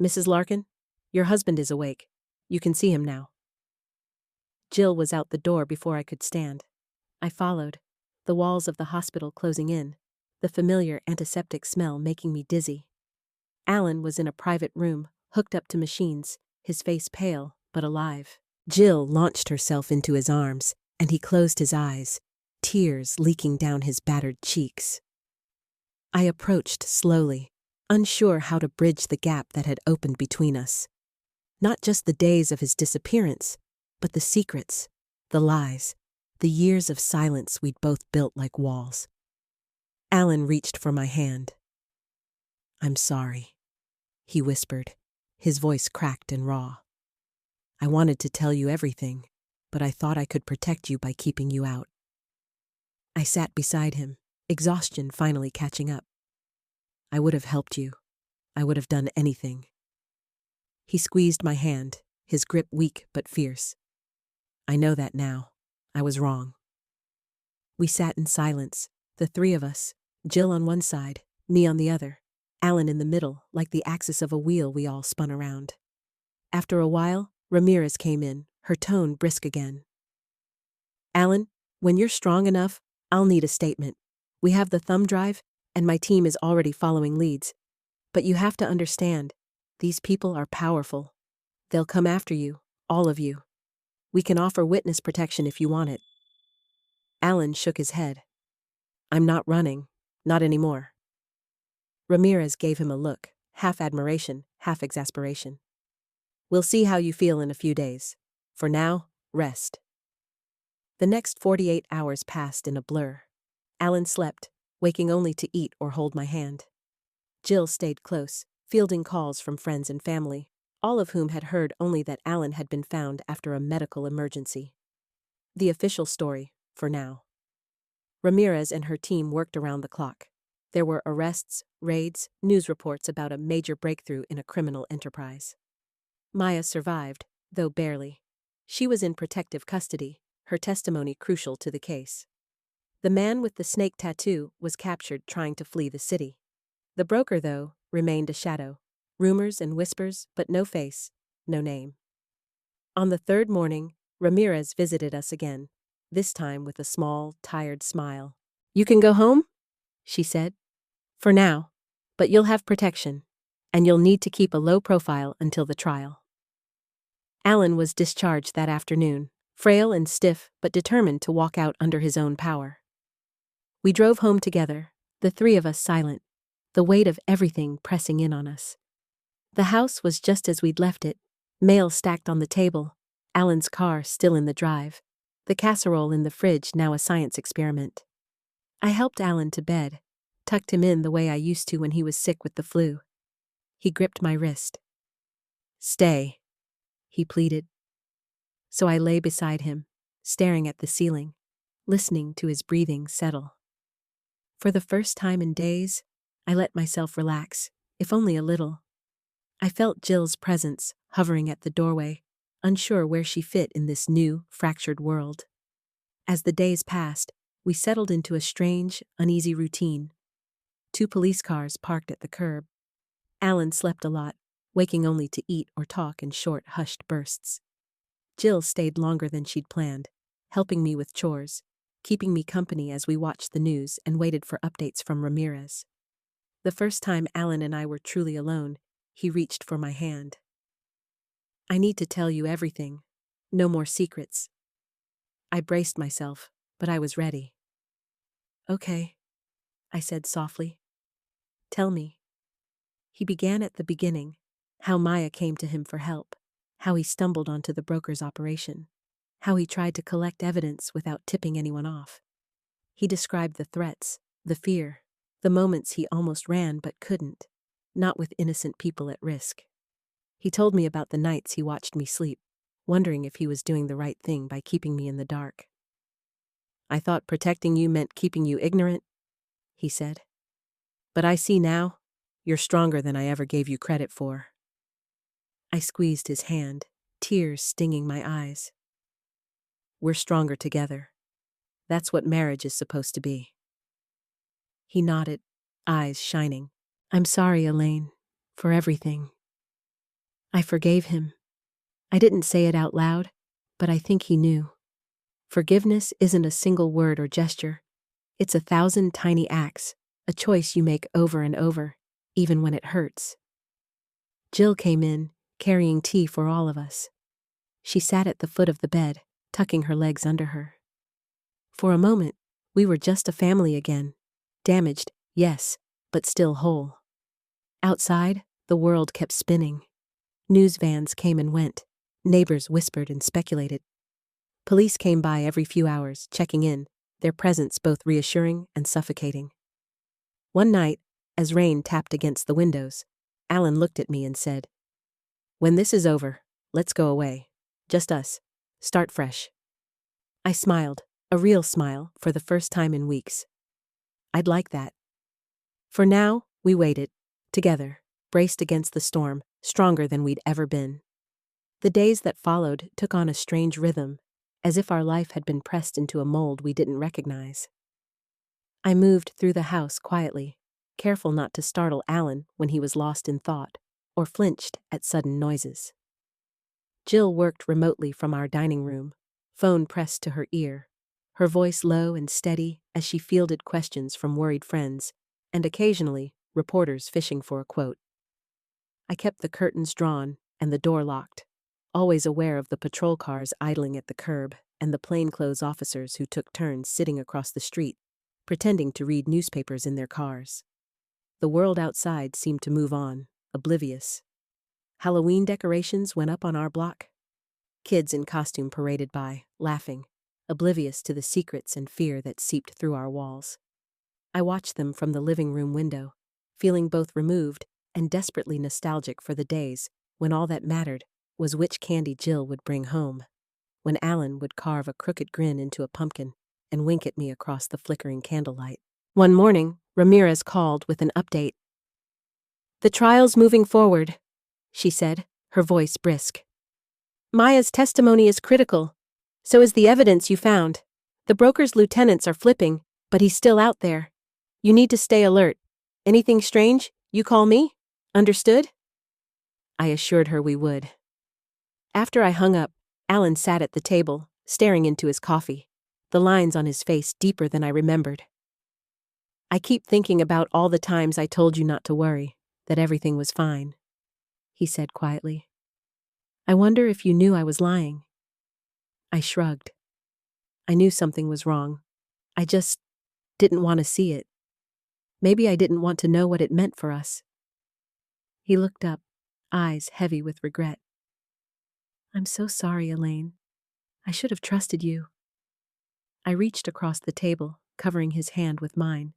[SPEAKER 1] "Mrs. Larkin, your husband is awake. You can see him now." Jill was out the door before I could stand. I followed, the walls of the hospital closing in, the familiar antiseptic smell making me dizzy. Alan was in a private room, hooked up to machines, his face pale but alive. Jill launched herself into his arms, and he closed his eyes, tears leaking down his battered cheeks. I approached slowly, unsure how to bridge the gap that had opened between us. Not just the days of his disappearance, but the secrets, the lies, the years of silence we'd both built like walls. Alan reached for my hand. "I'm sorry," he whispered, his voice cracked and raw. "I wanted to tell you everything, but I thought I could protect you by keeping you out." I sat beside him, exhaustion finally catching up. I would have helped you. I would have done anything. He squeezed my hand, his grip weak but fierce. I know that now. I was wrong. We sat in silence, the three of us, Jill on one side, me on the other, Alan in the middle, like the axis of a wheel we all spun around. After a while, Ramirez came in, her tone brisk again. Alan, when you're strong enough, I'll need a statement. We have the thumb drive, and my team is already following leads. But you have to understand, these people are powerful. They'll come after you, all of you. We can offer witness protection if you want it. Alan shook his head. I'm not running, not anymore. Ramirez gave him a look, half admiration, half exasperation. We'll see how you feel in a few days. For now, rest. The next 48 hours passed in a blur. Alan slept, waking only to eat or hold my hand. Jill stayed close, fielding calls from friends and family, all of whom had heard only that Alan had been found after a medical emergency. The official story, for now. Ramirez and her team worked around the clock. There were arrests, raids, news reports about a major breakthrough in a criminal enterprise. Maya survived, though barely. She was in protective custody, her testimony crucial to the case. The man with the snake tattoo was captured trying to flee the city. The broker, though, remained a shadow. Rumors and whispers, but no face, no name. On the third morning, Ramirez visited us again, this time with a small, tired smile. You can go home? She said. For now, but you'll have protection, and you'll need to keep a low profile until the trial. Alan was discharged that afternoon, frail and stiff but determined to walk out under his own power. We drove home together, the three of us silent, the weight of everything pressing in on us. The house was just as we'd left it, mail stacked on the table, Alan's car still in the drive, the casserole in the fridge now a science experiment. I helped Alan to bed, tucked him in the way I used to when he was sick with the flu. He gripped my wrist. Stay, he pleaded. So I lay beside him, staring at the ceiling, listening to his breathing settle. For the first time in days, I let myself relax, if only a little. I felt Jill's presence, hovering at the doorway, unsure where she fit in this new, fractured world. As the days passed, we settled into a strange, uneasy routine. 2 police cars parked at the curb. Alan slept a lot, waking only to eat or talk in short, hushed bursts. Jill stayed longer than she'd planned, helping me with chores, keeping me company as we watched the news and waited for updates from Ramirez. The first time Alan and I were truly alone, he reached for my hand. I need to tell you everything. No more secrets. I braced myself, but I was ready. Okay, I said softly. Tell me. He began at the beginning, how Maya came to him for help, how he stumbled onto the broker's operation, how he tried to collect evidence without tipping anyone off. He described the threats, the fear, the moments he almost ran but couldn't, not with innocent people at risk. He told me about the nights he watched me sleep, wondering if he was doing the right thing by keeping me in the dark. I thought protecting you meant keeping you ignorant, he said. But I see now, you're stronger than I ever gave you credit for. I squeezed his hand, tears stinging my eyes. We're stronger together. That's what marriage is supposed to be. He nodded, eyes shining. I'm sorry, Elaine, for everything. I forgave him. I didn't say it out loud, but I think he knew. Forgiveness isn't a single word or gesture. It's 1,000 tiny acts, a choice you make over and over, even when it hurts. Jill came in, carrying tea for all of us. She sat at the foot of the bed, tucking her legs under her. For a moment, we were just a family again. Damaged, yes, but still whole. Outside, the world kept spinning. News vans came and went. Neighbors whispered and speculated. Police came by every few hours, checking in, their presence both reassuring and suffocating. One night, as rain tapped against the windows, Alan looked at me and said, "When this is over, let's go away. Just us. Start fresh." I smiled, a real smile, for the first time in weeks. I'd like that. For now, we waited, together, braced against the storm, stronger than we'd ever been. The days that followed took on a strange rhythm, as if our life had been pressed into a mold we didn't recognize. I moved through the house quietly, careful not to startle Alan when he was lost in thought, or flinched at sudden noises. Jill worked remotely from our dining room, phone pressed to her ear, her voice low and steady as she fielded questions from worried friends, and occasionally, reporters fishing for a quote. I kept the curtains drawn and the door locked, always aware of the patrol cars idling at the curb and the plainclothes officers who took turns sitting across the street, pretending to read newspapers in their cars. The world outside seemed to move on, oblivious. Halloween decorations went up on our block. Kids in costume paraded by, laughing, oblivious to the secrets and fear that seeped through our walls. I watched them from the living room window, feeling both removed and desperately nostalgic for the days when all that mattered was which candy Jill would bring home, when Alan would carve a crooked grin into a pumpkin and wink at me across the flickering candlelight. One morning, Ramirez called with an update. "The trial's moving forward," she said, her voice brisk. "Maya's testimony is critical. So is the evidence you found. The broker's lieutenants are flipping, but he's still out there. You need to stay alert. Anything strange, you call me. Understood?" I assured her we would. After I hung up, Alan sat at the table, staring into his coffee, the lines on his face deeper than I remembered. "I keep thinking about all the times I told you not to worry, that everything was fine," he said quietly. "I wonder if you knew I was lying." I shrugged. I knew something was wrong. I just didn't want to see it. Maybe I didn't want to know what it meant for us. He looked up, eyes heavy with regret. "I'm so sorry, Elaine. I should have trusted you." I reached across the table, covering his hand with mine.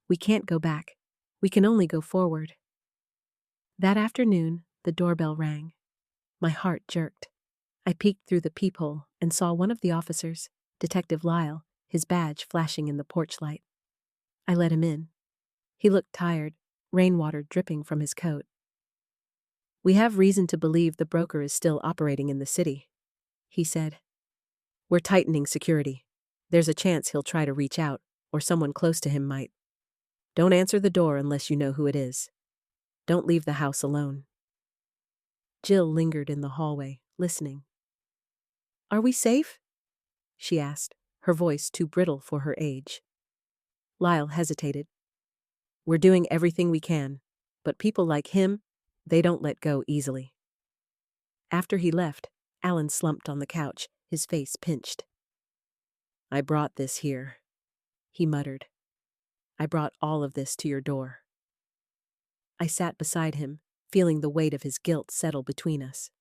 [SPEAKER 1] "We can't go back. We can only go forward." That afternoon, the doorbell rang. My heart jerked. I peeked through the peephole and saw one of the officers, Detective Lyle, his badge flashing in the porch light. I let him in. He looked tired, rainwater dripping from his coat. "We have reason to believe the broker is still operating in the city," he said. "We're tightening security. There's a chance he'll try to reach out, or someone close to him might. Don't answer the door unless you know who it is. Don't leave the house alone." Jill lingered in the hallway, listening. "Are we safe?" she asked, her voice too brittle for her age. Lyle hesitated. "We're doing everything we can, but people like him, they don't let go easily." After he left, Alan slumped on the couch, his face pinched. "I brought this here," he muttered. "I brought all of this to your door." I sat beside him, feeling the weight of his guilt settle between us.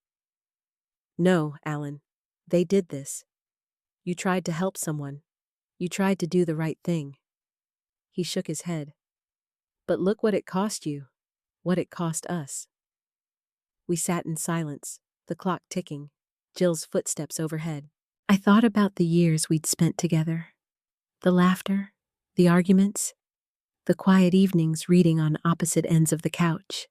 [SPEAKER 1] "No, Alan, they did this. You tried to help someone. You tried to do the right thing." He shook his head. "But look what it cost you, what it cost us." We sat in silence, the clock ticking, Jill's footsteps overhead. I thought about the years we'd spent together. The laughter, the arguments, the quiet evenings reading on opposite ends of the couch.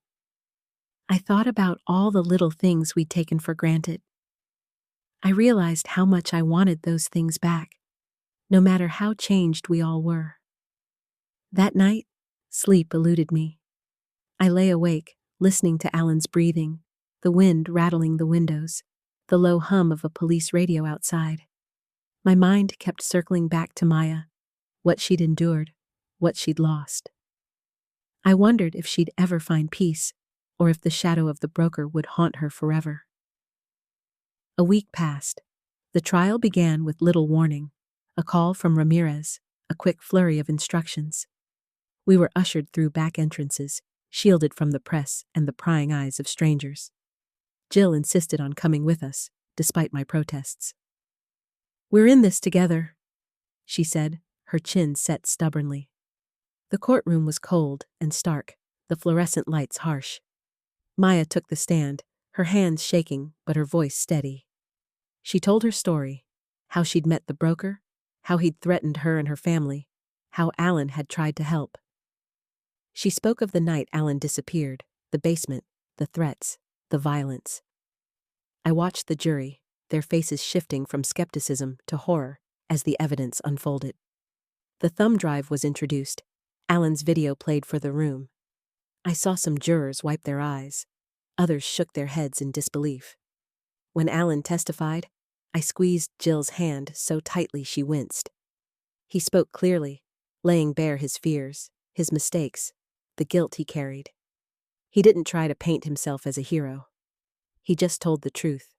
[SPEAKER 1] I thought about all the little things we'd taken for granted. I realized how much I wanted those things back, no matter how changed we all were. That night, sleep eluded me. I lay awake, listening to Alan's breathing, the wind rattling the windows, the low hum of a police radio outside. My mind kept circling back to Maya, what she'd endured, what she'd lost. I wondered if she'd ever find peace, or if the shadow of the broker would haunt her forever. A week passed. The trial began with little warning, a call from Ramirez, a quick flurry of instructions. We were ushered through back entrances, shielded from the press and the prying eyes of strangers. Jill insisted on coming with us, despite my protests. "We're in this together," she said, her chin set stubbornly. The courtroom was cold and stark, the fluorescent lights harsh. Maya took the stand, her hands shaking but her voice steady. She told her story, how she'd met the broker, how he'd threatened her and her family, how Alan had tried to help. She spoke of the night Alan disappeared, the basement, the threats, the violence. I watched the jury, their faces shifting from skepticism to horror as the evidence unfolded. The thumb drive was introduced. Alan's video played for the room. I saw some jurors wipe their eyes. Others shook their heads in disbelief. When Alan testified, I squeezed Jill's hand so tightly she winced. He spoke clearly, laying bare his fears, his mistakes, the guilt he carried. He didn't try to paint himself as a hero. He just told the truth.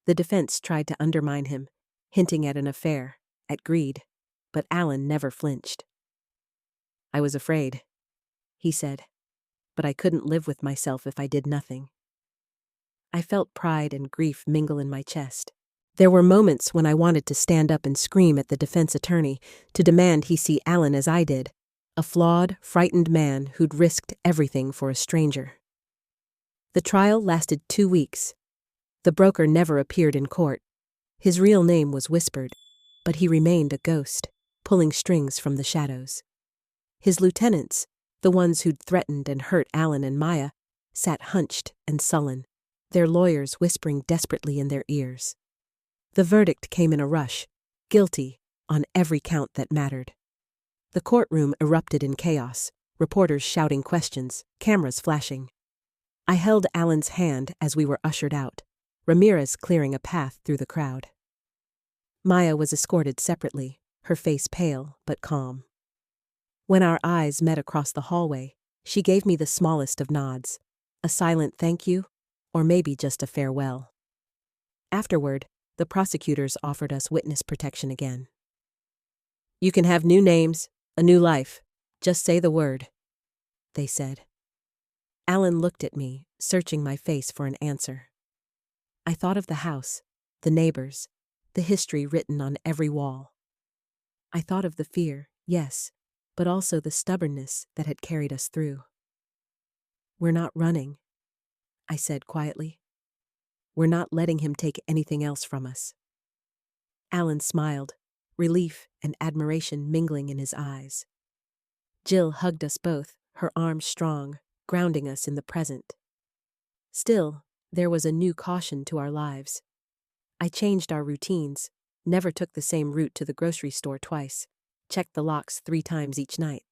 [SPEAKER 1] The defense tried to undermine him, hinting at an affair, at greed, but Alan never flinched. "I was afraid," he said, "but I couldn't live with myself if I did nothing." I felt pride and grief mingle in my chest. There were moments when I wanted to stand up and scream at the defense attorney to demand he see Alan as I did, a flawed, frightened man who'd risked everything for a stranger. The trial lasted 2 weeks. The broker never appeared in court. His real name was whispered, but he remained a ghost, pulling strings from the shadows. His lieutenants, the ones who'd threatened and hurt Alan and Maya, sat hunched and sullen, their lawyers whispering desperately in their ears. The verdict came in a rush, guilty, on every count that mattered. The courtroom erupted in chaos, reporters shouting questions, cameras flashing. I held Alan's hand as we were ushered out, Ramirez clearing a path through the crowd. Maya was escorted separately, her face pale but calm. When our eyes met across the hallway, she gave me the smallest of nods, a silent thank you, or maybe just a farewell. Afterward, the prosecutors offered us witness protection again. "You can have new names, a new life. Just say the word," they said. Alan looked at me, searching my face for an answer. I thought of the house, the neighbors, the history written on every wall. I thought of the fear, yes, but also the stubbornness that had carried us through. "We're not running," I said quietly. "We're not letting him take anything else from us." Alan smiled, relief and admiration mingling in his eyes. Jill hugged us both, her arms strong, grounding us in the present. Still, there was a new caution to our lives. I changed our routines, never took the same route to the grocery store twice, checked the locks 3 times each night.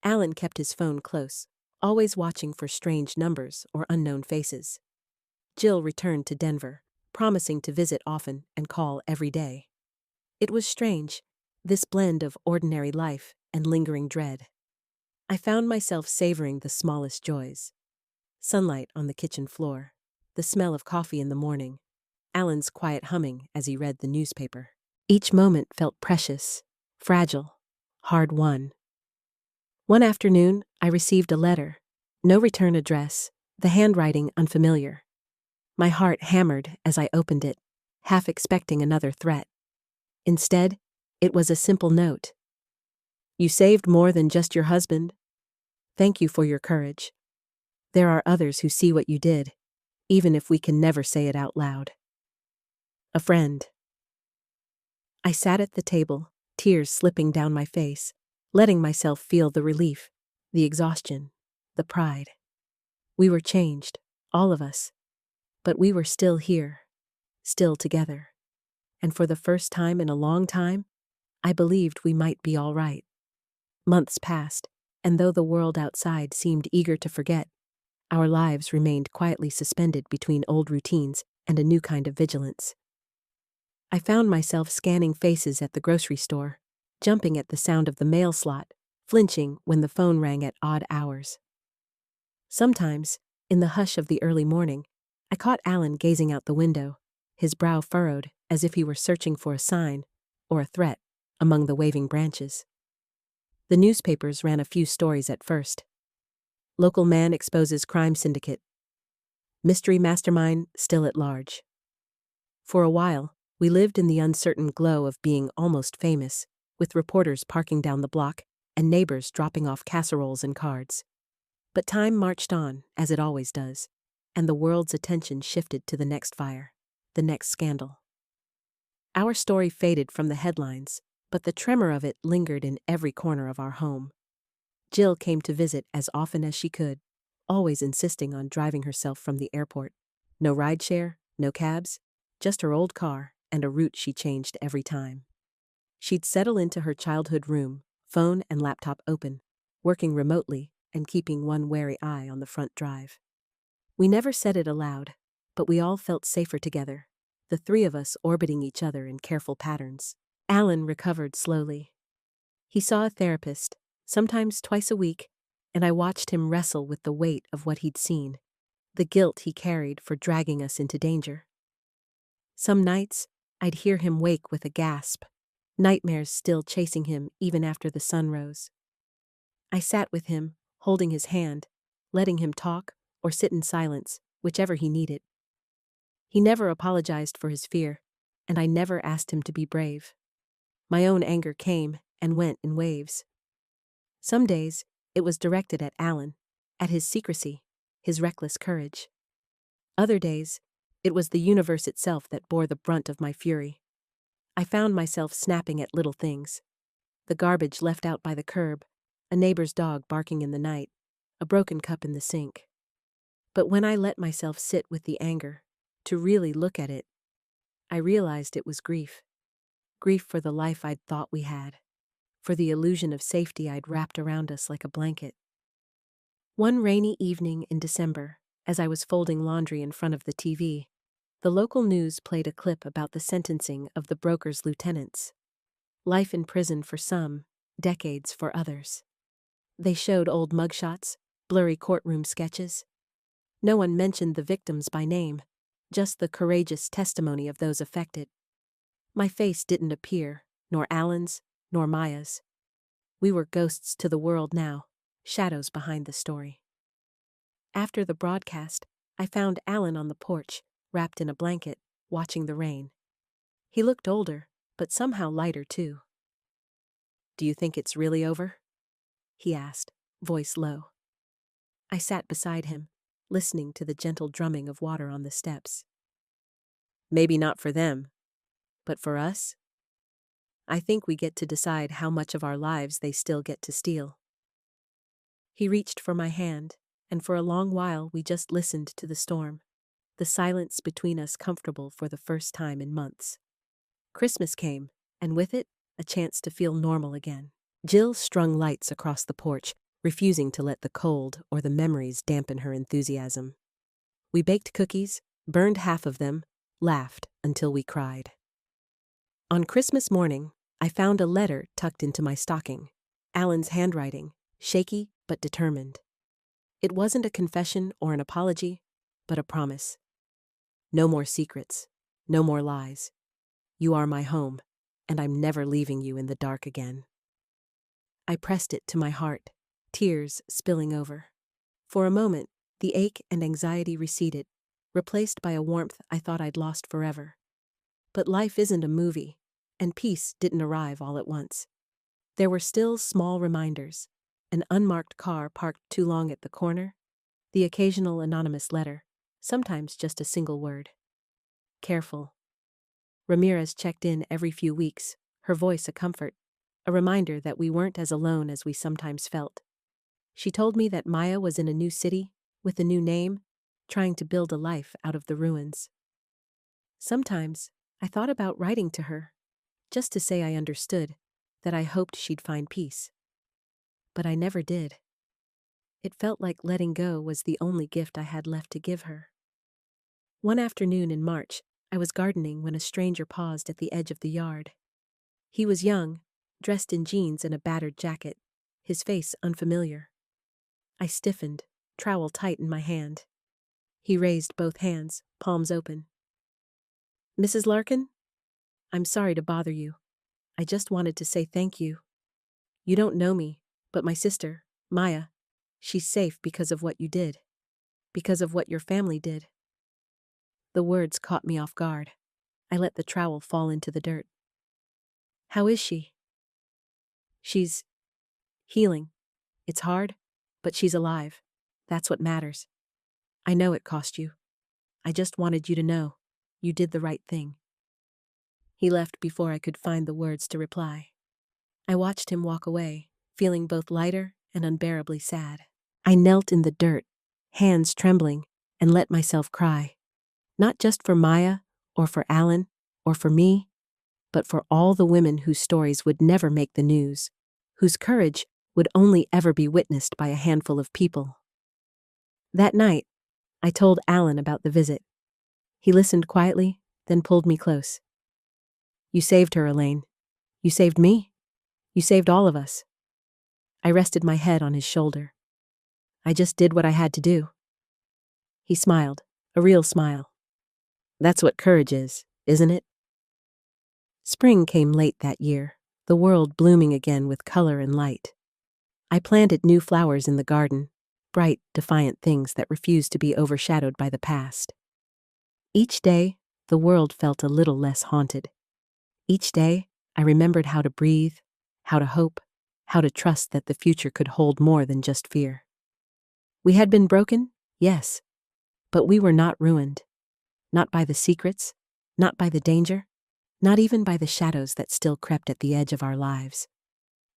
[SPEAKER 1] Alan kept his phone close, always watching for strange numbers or unknown faces. Jill returned to Denver, promising to visit often and call every day. It was strange, this blend of ordinary life and lingering dread. I found myself savoring the smallest joys. Sunlight on the kitchen floor, the smell of coffee in the morning, Alan's quiet humming as he read the newspaper. Each moment felt precious, fragile, hard-won. One afternoon, I received a letter. No return address, the handwriting unfamiliar. My heart hammered as I opened it, half expecting another threat. Instead, it was a simple note. "You saved more than just your husband. Thank you for your courage. There are others who see what you did, even if we can never say it out loud. A friend." I sat at the table, tears slipping down my face, letting myself feel the relief, the exhaustion, the pride. We were changed, all of us, but we were still here, still together. And for the first time in a long time, I believed we might be all right. Months passed, and though the world outside seemed eager to forget, our lives remained quietly suspended between old routines and a new kind of vigilance. I found myself scanning faces at the grocery store, jumping at the sound of the mail slot, flinching when the phone rang at odd hours. Sometimes, in the hush of the early morning, I caught Alan gazing out the window, his brow furrowed as if he were searching for a sign, or a threat, among the waving branches. The newspapers ran a few stories at first. Local man exposes crime syndicate. Mystery mastermind still at large. For a while, we lived in the uncertain glow of being almost famous, with reporters parking down the block and neighbors dropping off casseroles and cards. But time marched on, as it always does, and the world's attention shifted to the next fire, the next scandal. Our story faded from the headlines, but the tremor of it lingered in every corner of our home. Jill came to visit as often as she could, always insisting on driving herself from the airport. No rideshare, no cabs, just her old car and a route she changed every time. She'd settle into her childhood room, phone and laptop open, working remotely and keeping one wary eye on the front drive. We never said it aloud, but we all felt safer together, the three of us orbiting each other in careful patterns. Alan recovered slowly. He saw a therapist, sometimes twice a week, and I watched him wrestle with the weight of what he'd seen, the guilt he carried for dragging us into danger. Some nights, I'd hear him wake with a gasp, nightmares still chasing him even after the sun rose. I sat with him, holding his hand, letting him talk or sit in silence, whichever he needed. He never apologized for his fear, and I never asked him to be brave. My own anger came and went in waves. Some days, it was directed at Alan, at his secrecy, his reckless courage. Other days, it was the universe itself that bore the brunt of my fury. I found myself snapping at little things. The garbage left out by the curb, a neighbor's dog barking in the night, a broken cup in the sink. But when I let myself sit with the anger, to really look at it, I realized it was grief. Grief for the life I'd thought we had, for the illusion of safety I'd wrapped around us like a blanket. One rainy evening in December, as I was folding laundry in front of the TV, the local news played a clip about the sentencing of the broker's lieutenants. Life in prison for some, decades for others. They showed old mugshots, blurry courtroom sketches. No one mentioned the victims by name, just the courageous testimony of those affected. My face didn't appear, nor Alan's, nor Maya's. We were ghosts to the world now, shadows behind the story. After the broadcast, I found Alan on the porch, wrapped in a blanket, watching the rain. He looked older, but somehow lighter too. "Do you think it's really over?" he asked, voice low. I sat beside him, listening to the gentle drumming of water on the steps. "Maybe not for them, but for us? I think we get to decide how much of our lives they still get to steal." He reached for my hand, and for a long while we just listened to the storm, the silence between us comfortable for the first time in months. Christmas came, and with it, a chance to feel normal again. Jill strung lights across the porch, refusing to let the cold or the memories dampen her enthusiasm. We baked cookies, burned half of them, laughed until we cried. On Christmas morning, I found a letter tucked into my stocking, Alan's handwriting, shaky but determined. It wasn't a confession or an apology, but a promise. No more secrets, no more lies. You are my home, and I'm never leaving you in the dark again. I pressed it to my heart, tears spilling over. For a moment, the ache and anxiety receded, replaced by a warmth I thought I'd lost forever. But life isn't a movie, and peace didn't arrive all at once. There were still small reminders, an unmarked car parked too long at the corner, the occasional anonymous letter, sometimes just a single word. Careful. Ramirez checked in every few weeks, her voice a comfort, a reminder that we weren't as alone as we sometimes felt. She told me that Maya was in a new city, with a new name, trying to build a life out of the ruins. Sometimes, I thought about writing to her, just to say I understood, that I hoped she'd find peace. But I never did. It felt like letting go was the only gift I had left to give her. One afternoon in March, I was gardening when a stranger paused at the edge of the yard. He was young, dressed in jeans and a battered jacket, his face unfamiliar. I stiffened, trowel tight in my hand. He raised both hands, palms open. "Mrs. Larkin? I'm sorry to bother you. I just wanted to say thank you. You don't know me, but my sister, Maya, she's safe because of what you did. Because of what your family did." The words caught me off guard. I let the trowel fall into the dirt. "How is she?" "She's healing. It's hard, but she's alive. That's what matters. I know it cost you. I just wanted you to know. You did the right thing." He left before I could find the words to reply. I watched him walk away, feeling both lighter and unbearably sad. I knelt in the dirt, hands trembling, and let myself cry. Not just for Maya, or for Alan, or for me, but for all the women whose stories would never make the news, whose courage would only ever be witnessed by a handful of people. That night, I told Alan about the visit. He listened quietly, then pulled me close. "You saved her, Elaine. You saved me. You saved all of us." I rested my head on his shoulder. "I just did what I had to do." He smiled, a real smile. "That's what courage is, isn't it?" Spring came late that year, the world blooming again with color and light. I planted new flowers in the garden, bright, defiant things that refused to be overshadowed by the past. Each day, the world felt a little less haunted. Each day, I remembered how to breathe, how to hope, how to trust that the future could hold more than just fear. We had been broken, yes, but we were not ruined. Not by the secrets, not by the danger, not even by the shadows that still crept at the edge of our lives.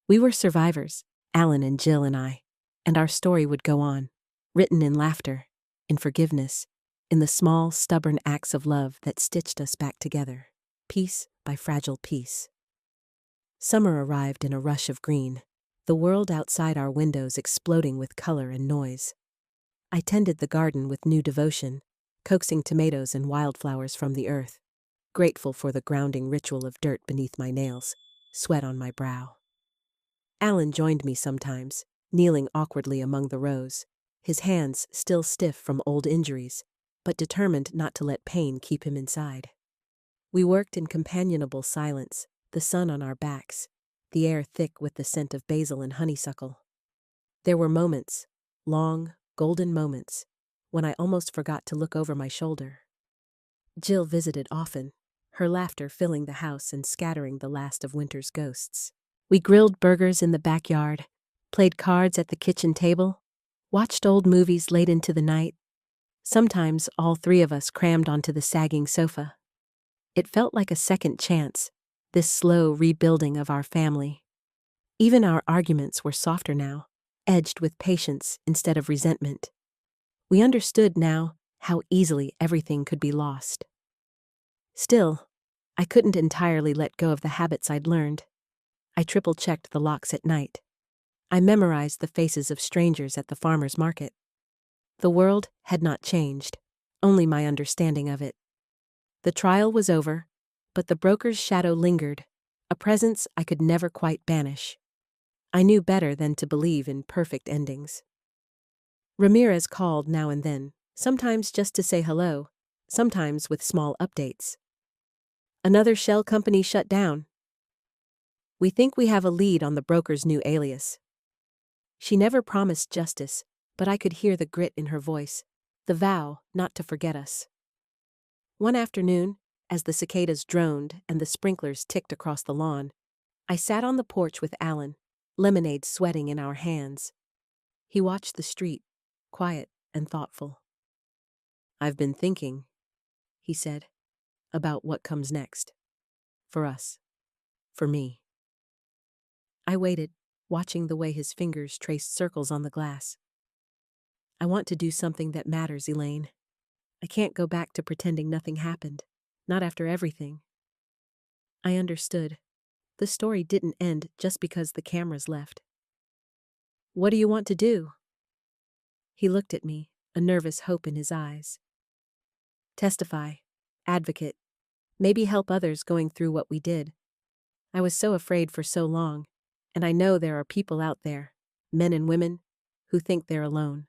[SPEAKER 1] We were survivors, Alan and Jill and I, and our story would go on, written in laughter, in forgiveness, in the small, stubborn acts of love that stitched us back together, piece by fragile piece. Summer arrived in a rush of green, the world outside our windows exploding with color and noise. I tended the garden with new devotion, coaxing tomatoes and wildflowers from the earth, grateful for the grounding ritual of dirt beneath my nails, sweat on my brow. Alan joined me sometimes, kneeling awkwardly among the rows, his hands still stiff from old injuries, but determined not to let pain keep him inside. We worked in companionable silence, the sun on our backs, the air thick with the scent of basil and honeysuckle. There were moments, long, golden moments, when I almost forgot to look over my shoulder. Jill visited often, her laughter filling the house and scattering the last of winter's ghosts. We grilled burgers in the backyard, played cards at the kitchen table, watched old movies late into the night. Sometimes all three of us crammed onto the sagging sofa. It felt like a second chance, this slow rebuilding of our family. Even our arguments were softer now, edged with patience instead of resentment. We understood now how easily everything could be lost. Still, I couldn't entirely let go of the habits I'd learned. I triple-checked the locks at night. I memorized the faces of strangers at the farmer's market. The world had not changed, only my understanding of it. The trial was over, but the broker's shadow lingered, a presence I could never quite banish. I knew better than to believe in perfect endings. Ramirez called now and then, sometimes just to say hello, sometimes with small updates. "Another shell company shut down. We think we have a lead on the broker's new alias." She never promised justice, but I could hear the grit in her voice, the vow not to forget us. One afternoon, as the cicadas droned and the sprinklers ticked across the lawn, I sat on the porch with Alan, lemonade sweating in our hands. He watched the street, quiet and thoughtful. "I've been thinking," he said, "about what comes next. For us. For me." I waited, watching the way his fingers traced circles on the glass. "I want to do something that matters, Elaine. I can't go back to pretending nothing happened, not after everything." I understood. The story didn't end just because the cameras left. "What do you want to do?" He looked at me, a nervous hope in his eyes. "Testify, advocate, maybe help others going through what we did. I was so afraid for so long, and I know there are people out there, men and women, who think they're alone.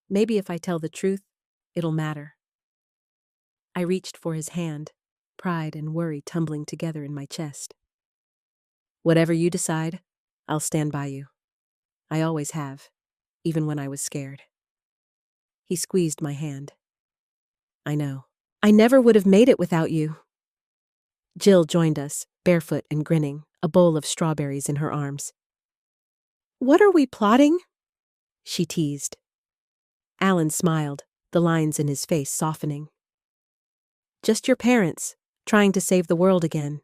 [SPEAKER 1] Maybe if I tell the truth, it'll matter." I reached for his hand, pride and worry tumbling together in my chest. "Whatever you decide, I'll stand by you. I always have, even when I was scared." He squeezed my hand. "I know. I never would have made it without you." Jill joined us, barefoot and grinning, a bowl of strawberries in her arms. "What are we plotting?" she teased. Alan smiled, the lines in his face softening. "Just your parents, trying to save the world again."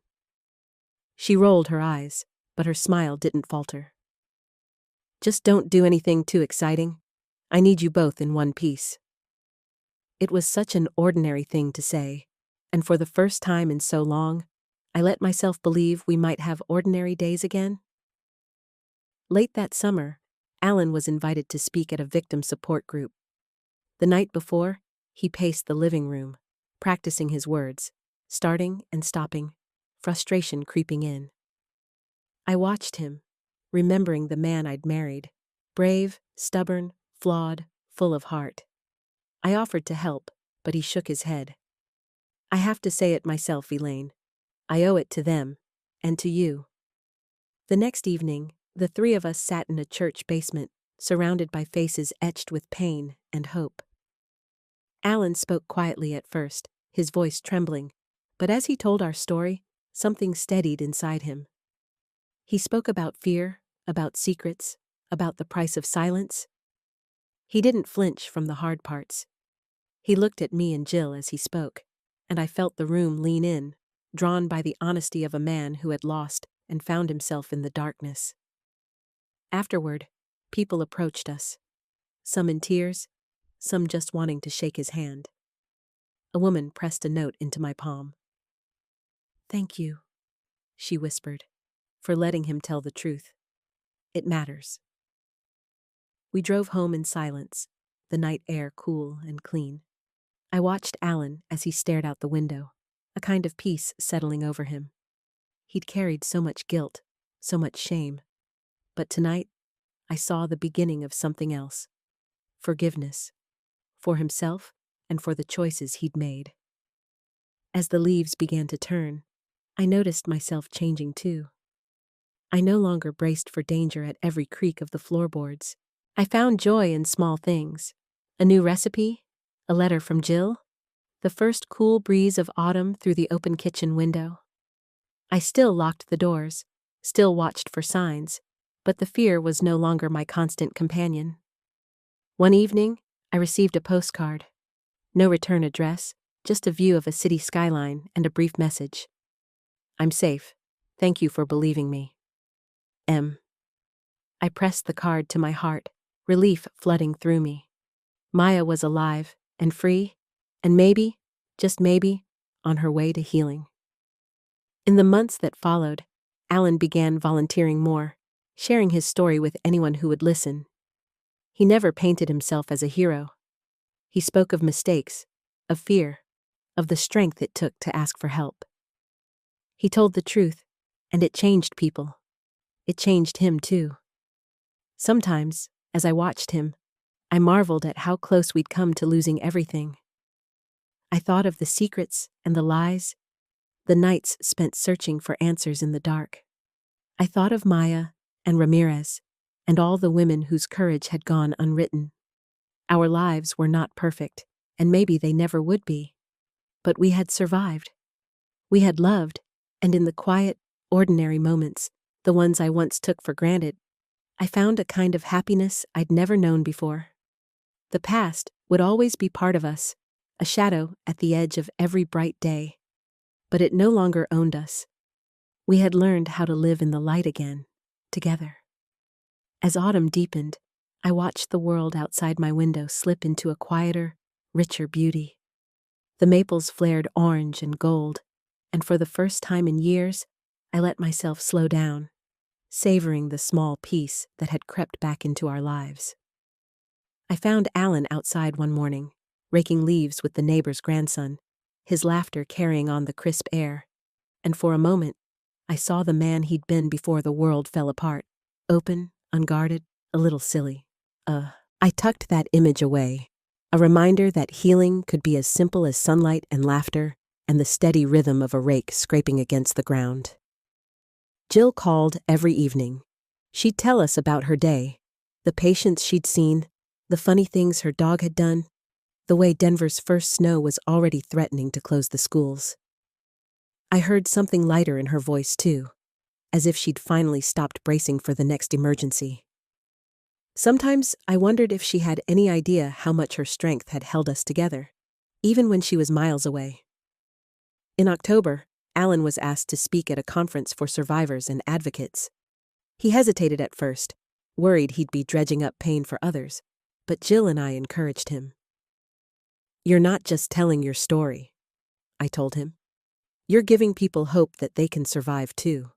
[SPEAKER 1] She rolled her eyes, but her smile didn't falter. Just don't do anything too exciting. I need you both in one piece. It was such an ordinary thing to say, and for the first time in so long, I let myself believe we might have ordinary days again. Late that summer, Alan was invited to speak at a victim support group. The night before, he paced the living room, practicing his words, starting and stopping, frustration creeping in. I watched him, remembering the man I'd married, brave, stubborn, flawed, full of heart. I offered to help, but he shook his head. I have to say it myself, Elaine. I owe it to them, and to you. The next evening, the three of us sat in a church basement, surrounded by faces etched with pain and hope. Alan spoke quietly at first, his voice trembling, but as he told our story, something steadied inside him. He spoke about fear, about secrets, about the price of silence. He didn't flinch from the hard parts. He looked at me and Jill as he spoke, and I felt the room lean in, drawn by the honesty of a man who had lost and found himself in the darkness. Afterward, people approached us, some in tears, some just wanting to shake his hand. A woman pressed a note into my palm. "Thank you," she whispered, "for letting him tell the truth. It matters." We drove home in silence, the night air cool and clean. I watched Alan as he stared out the window, a kind of peace settling over him. He'd carried so much guilt, so much shame. But tonight, I saw the beginning of something else. Forgiveness. For himself and for the choices he'd made. As the leaves began to turn, I noticed myself changing too. I no longer braced for danger at every creak of the floorboards. I found joy in small things. A new recipe, a letter from Jill, the first cool breeze of autumn through the open kitchen window. I still locked the doors, still watched for signs, but the fear was no longer my constant companion. One evening, I received a postcard. No return address, just a view of a city skyline and a brief message. "I'm safe. Thank you for believing me. M." I pressed the card to my heart, relief flooding through me. Maya was alive and free, and maybe, just maybe, on her way to healing. In the months that followed, Alan began volunteering more, sharing his story with anyone who would listen. He never painted himself as a hero. He spoke of mistakes, of fear, of the strength it took to ask for help. He told the truth, and it changed people. It changed him too. Sometimes, as I watched him, I marveled at how close we'd come to losing everything. I thought of the secrets and the lies, the nights spent searching for answers in the dark. I thought of Maya and Ramirez, and all the women whose courage had gone unwritten. Our lives were not perfect, and maybe they never would be. But we had survived. We had loved, and in the quiet, ordinary moments, the ones I once took for granted, I found a kind of happiness I'd never known before. The past would always be part of us, a shadow at the edge of every bright day. But it no longer owned us. We had learned how to live in the light again, together. As autumn deepened, I watched the world outside my window slip into a quieter, richer beauty. The maples flared orange and gold, and for the first time in years, I let myself slow down, savoring the small peace that had crept back into our lives. I found Alan outside one morning, raking leaves with the neighbor's grandson, his laughter carrying on the crisp air, and for a moment, I saw the man he'd been before the world fell apart, open, unguarded, a little silly. I tucked that image away, a reminder that healing could be as simple as sunlight and laughter and the steady rhythm of a rake scraping against the ground. Jill called every evening. She'd tell us about her day, the patients she'd seen, the funny things her dog had done, the way Denver's first snow was already threatening to close the schools. I heard something lighter in her voice, too, as if she'd finally stopped bracing for the next emergency. Sometimes I wondered if she had any idea how much her strength had held us together, even when she was miles away. In October, Alan was asked to speak at a conference for survivors and advocates. He hesitated at first, worried he'd be dredging up pain for others, but Jill and I encouraged him. "You're not just telling your story," I told him. "You're giving people hope that they can survive too."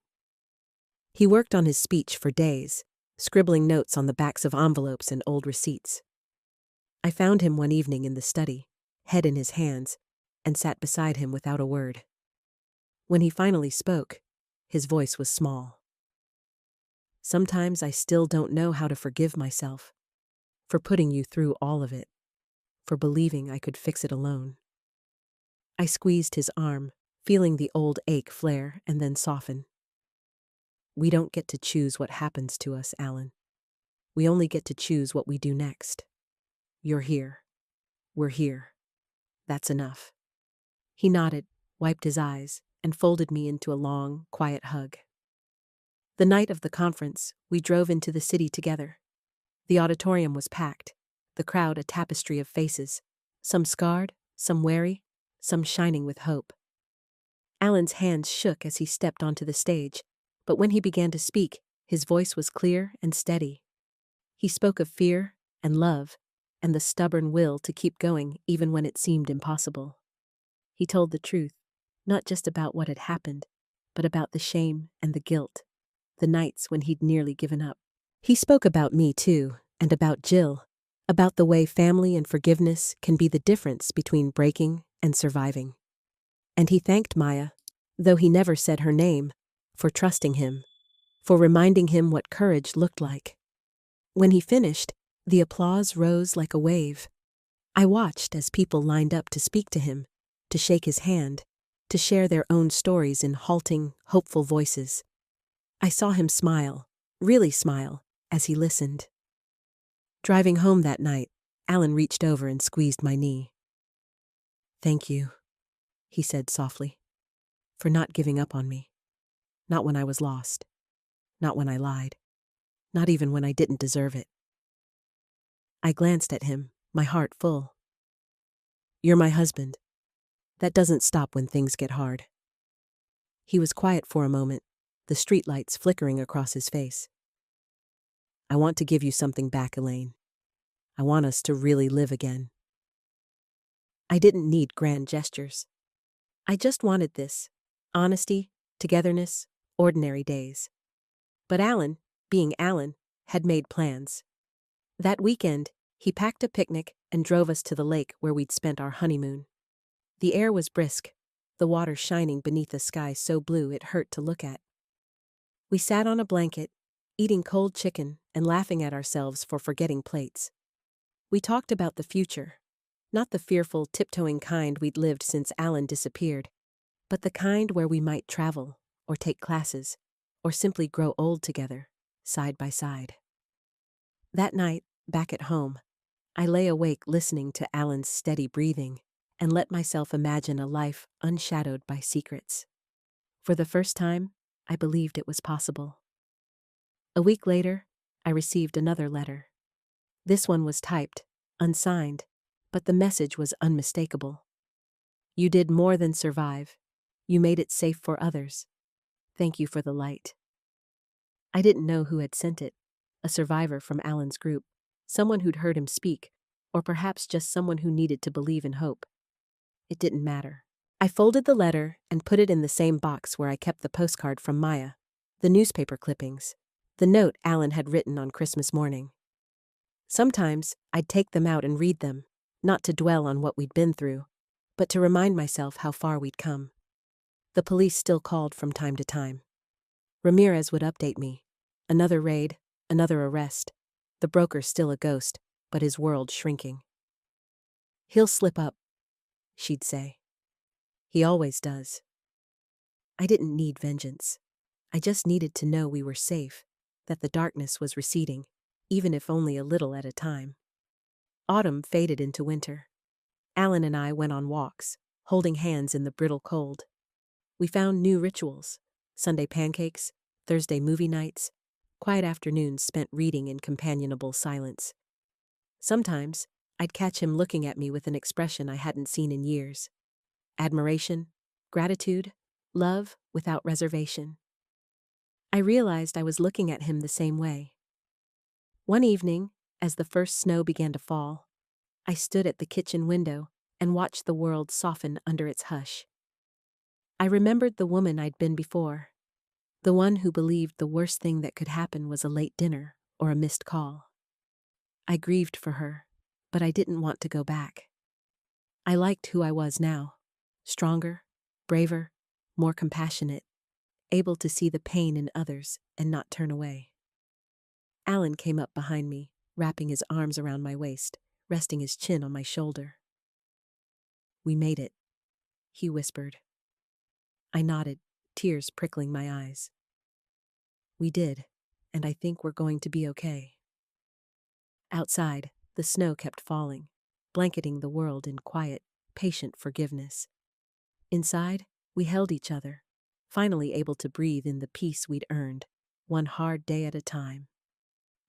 [SPEAKER 1] He worked on his speech for days, scribbling notes on the backs of envelopes and old receipts. I found him one evening in the study, head in his hands, and sat beside him without a word. When he finally spoke, his voice was small. "Sometimes I still don't know how to forgive myself for putting you through all of it, for believing I could fix it alone." I squeezed his arm, feeling the old ache flare and then soften. "We don't get to choose what happens to us, Alan. We only get to choose what we do next. You're here. We're here. That's enough." He nodded, wiped his eyes, and folded me into a long, quiet hug. The night of the conference, we drove into the city together. The auditorium was packed, the crowd a tapestry of faces, some scarred, some wary, some shining with hope. Alan's hands shook as he stepped onto the stage, but when he began to speak, his voice was clear and steady. He spoke of fear and love and the stubborn will to keep going even when it seemed impossible. He told the truth, not just about what had happened, but about the shame and the guilt, the nights when he'd nearly given up. He spoke about me too, and about Jill, about the way family and forgiveness can be the difference between breaking and surviving. And he thanked Maya, though he never said her name, for trusting him, for reminding him what courage looked like. When he finished, the applause rose like a wave. I watched as people lined up to speak to him, to shake his hand, to share their own stories in halting, hopeful voices. I saw him smile, really smile, as he listened. Driving home that night, Alan reached over and squeezed my knee. "Thank you," he said softly, "for not giving up on me. Not when I was lost. Not when I lied. Not even when I didn't deserve it." I glanced at him, my heart full. "You're my husband. That doesn't stop when things get hard." He was quiet for a moment, the streetlights flickering across his face. "I want to give you something back, Elaine. I want us to really live again." I didn't need grand gestures. I just wanted this: honesty, togetherness, ordinary days. But Alan, being Alan, had made plans. That weekend, he packed a picnic and drove us to the lake where we'd spent our honeymoon. The air was brisk, the water shining beneath a sky so blue it hurt to look at. We sat on a blanket, eating cold chicken and laughing at ourselves for forgetting plates. We talked about the future, not the fearful, tiptoeing kind we'd lived since Alan disappeared, but the kind where we might travel, or take classes, or simply grow old together, side by side. That night, back at home, I lay awake listening to Alan's steady breathing and let myself imagine a life unshadowed by secrets. For the first time, I believed it was possible. A week later, I received another letter. This one was typed, unsigned, but the message was unmistakable. "You did more than survive. You made it safe for others. Thank you for the light." I didn't know who had sent it, a survivor from Alan's group, someone who'd heard him speak, or perhaps just someone who needed to believe in hope. It didn't matter. I folded the letter and put it in the same box where I kept the postcard from Maya, the newspaper clippings, the note Alan had written on Christmas morning. Sometimes I'd take them out and read them, not to dwell on what we'd been through, but to remind myself how far we'd come. The police still called from time to time. Ramirez would update me. Another raid, another arrest. The broker still a ghost, but his world shrinking. "He'll slip up," she'd say. "He always does." I didn't need vengeance. I just needed to know we were safe, that the darkness was receding, even if only a little at a time. Autumn faded into winter. Alan and I went on walks, holding hands in the brittle cold. We found new rituals: Sunday pancakes, Thursday movie nights, quiet afternoons spent reading in companionable silence. Sometimes, I'd catch him looking at me with an expression I hadn't seen in years. Admiration, gratitude, love without reservation. I realized I was looking at him the same way. One evening, as the first snow began to fall, I stood at the kitchen window and watched the world soften under its hush. I remembered the woman I'd been before, the one who believed the worst thing that could happen was a late dinner or a missed call. I grieved for her, but I didn't want to go back. I liked who I was now, stronger, braver, more compassionate, able to see the pain in others and not turn away. Alan came up behind me, wrapping his arms around my waist, resting his chin on my shoulder. "We made it," he whispered. I nodded, tears prickling my eyes. "We did, and I think we're going to be okay." Outside, the snow kept falling, blanketing the world in quiet, patient forgiveness. Inside, we held each other, finally able to breathe in the peace we'd earned, one hard day at a time.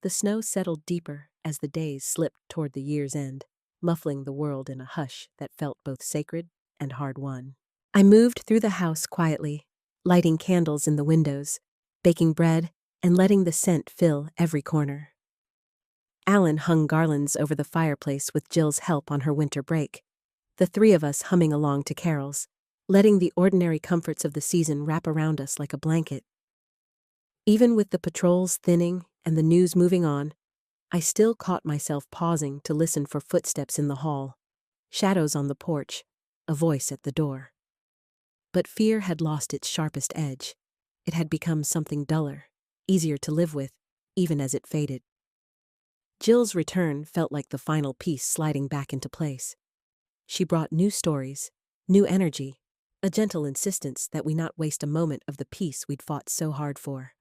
[SPEAKER 1] The snow settled deeper as the days slipped toward the year's end, muffling the world in a hush that felt both sacred and hard-won. I moved through the house quietly, lighting candles in the windows, baking bread, and letting the scent fill every corner. Alan hung garlands over the fireplace with Jill's help on her winter break, the three of us humming along to carols, letting the ordinary comforts of the season wrap around us like a blanket. Even with the patrols thinning and the news moving on, I still caught myself pausing to listen for footsteps in the hall, shadows on the porch, a voice at the door. But fear had lost its sharpest edge. It had become something duller, easier to live with, even as it faded. Jill's return felt like the final piece sliding back into place. She brought new stories, new energy, a gentle insistence that we not waste a moment of the peace we'd fought so hard for.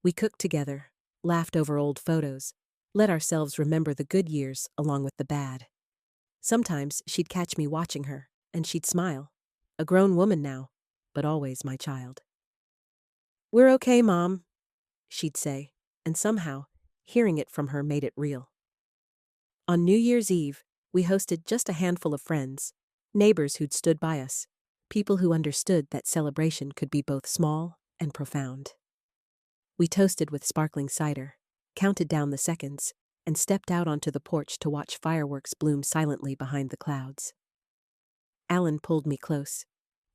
[SPEAKER 1] We cooked together, laughed over old photos, let ourselves remember the good years along with the bad. Sometimes she'd catch me watching her, and she'd smile. A grown woman now, but always my child. "We're okay, Mom," she'd say, and somehow, hearing it from her made it real. On New Year's Eve, we hosted just a handful of friends, neighbors who'd stood by us, people who understood that celebration could be both small and profound. We toasted with sparkling cider, counted down the seconds, and stepped out onto the porch to watch fireworks bloom silently behind the clouds. Alan pulled me close,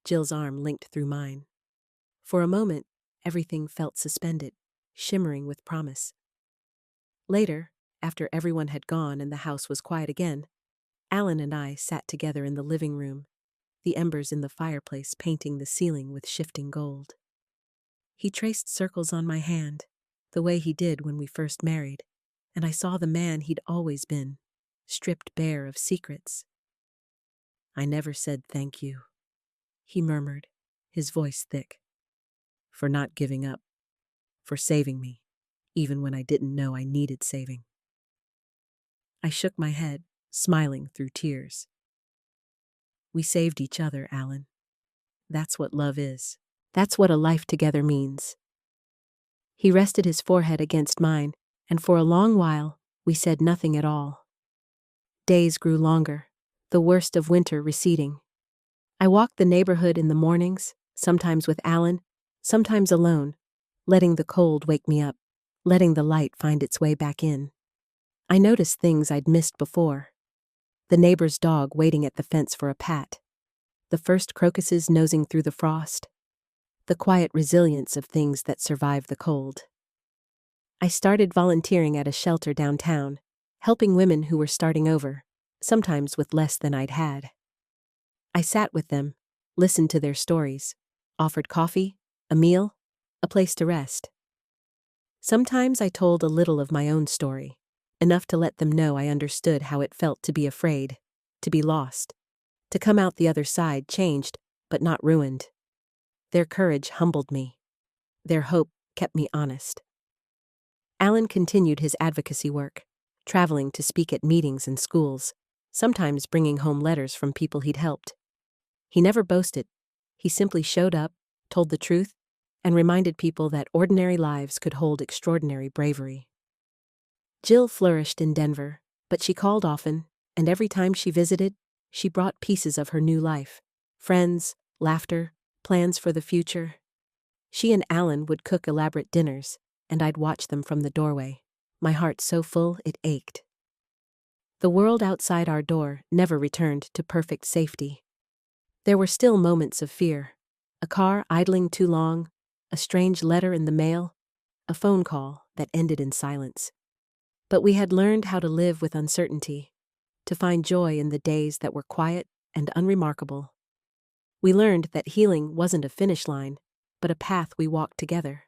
[SPEAKER 1] Jill's arm linked through mine. For a moment, everything felt suspended, shimmering with promise. Later, after everyone had gone and the house was quiet again, Alan and I sat together in the living room, the embers in the fireplace painting the ceiling with shifting gold. He traced circles on my hand, the way he did when we first married, and I saw the man he'd always been, stripped bare of secrets. "I never said thank you," he murmured, his voice thick. "For not giving up, for saving me, even when I didn't know I needed saving." I shook my head, smiling through tears. "We saved each other, Alan. That's what love is. That's what a life together means." He rested his forehead against mine, and for a long while, we said nothing at all. Days grew longer, the worst of winter receding. I walked the neighborhood in the mornings, sometimes with Alan, sometimes alone, letting the cold wake me up, letting the light find its way back in. I noticed things I'd missed before. The neighbor's dog waiting at the fence for a pat, the first crocuses nosing through the frost, the quiet resilience of things that survive the cold. I started volunteering at a shelter downtown, helping women who were starting over, sometimes with less than I'd had. I sat with them, listened to their stories, offered coffee, a meal, a place to rest. Sometimes I told a little of my own story, enough to let them know I understood how it felt to be afraid, to be lost, to come out the other side changed, but not ruined. Their courage humbled me. Their hope kept me honest. Alan continued his advocacy work, traveling to speak at meetings and schools, sometimes bringing home letters from people he'd helped. He never boasted. He simply showed up, told the truth, and reminded people that ordinary lives could hold extraordinary bravery. Jill flourished in Denver, but she called often, and every time she visited, she brought pieces of her new life, friends, laughter, plans for the future. She and Alan would cook elaborate dinners, and I'd watch them from the doorway, my heart so full it ached. The world outside our door never returned to perfect safety. There were still moments of fear. A car idling too long, a strange letter in the mail, a phone call that ended in silence. But we had learned how to live with uncertainty, to find joy in the days that were quiet and unremarkable. We learned that healing wasn't a finish line, but a path we walked together,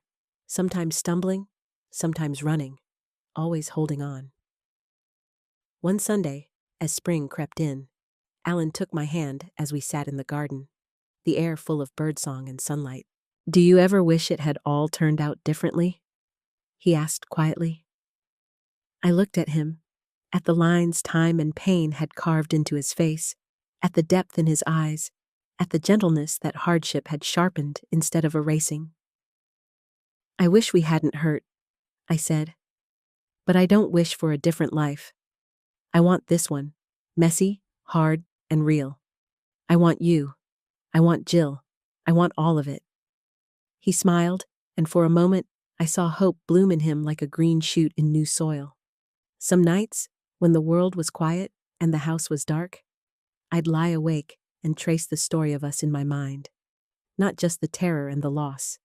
[SPEAKER 1] sometimes stumbling, sometimes running, always holding on. One Sunday, as spring crept in, Alan took my hand as we sat in the garden, the air full of birdsong and sunlight. "Do you ever wish it had all turned out differently?" he asked quietly. I looked at him, at the lines time and pain had carved into his face, at the depth in his eyes, at the gentleness that hardship had sharpened instead of erasing. "I wish we hadn't hurt," I said. "But I don't wish for a different life. I want this one, messy, hard, and real. I want you. I want Jill. I want all of it." He smiled, and for a moment, I saw hope bloom in him like a green shoot in new soil. Some nights, when the world was quiet and the house was dark, I'd lie awake and trace the story of us in my mind. Not just the terror and the loss,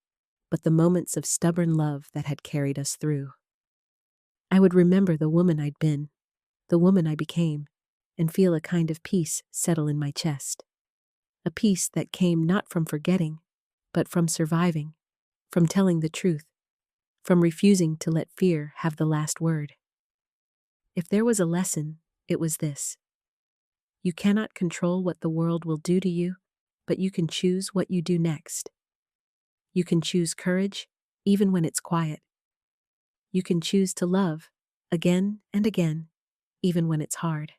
[SPEAKER 1] but the moments of stubborn love that had carried us through. I would remember the woman I'd been, the woman I became, and feel a kind of peace settle in my chest. A peace that came not from forgetting, but from surviving, from telling the truth, from refusing to let fear have the last word. If there was a lesson, it was this. You cannot control what the world will do to you, but you can choose what you do next. You can choose courage, even when it's quiet. You can choose to love, again and again, even when it's hard.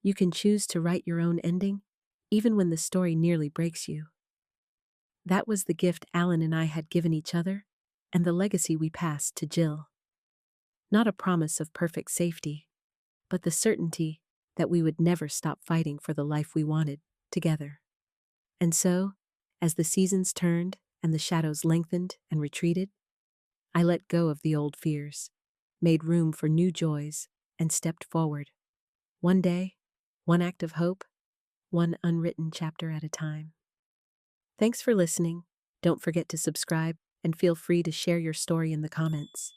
[SPEAKER 1] You can choose to write your own ending, even when the story nearly breaks you. That was the gift Alan and I had given each other, and the legacy we passed to Jill. Not a promise of perfect safety, but the certainty that we would never stop fighting for the life we wanted, together. And so, as the seasons turned and the shadows lengthened and retreated, I let go of the old fears, made room for new joys, and stepped forward. One day, one act of hope, one unwritten chapter at a time. Thanks for listening. Don't forget to subscribe and feel free to share your story in the comments.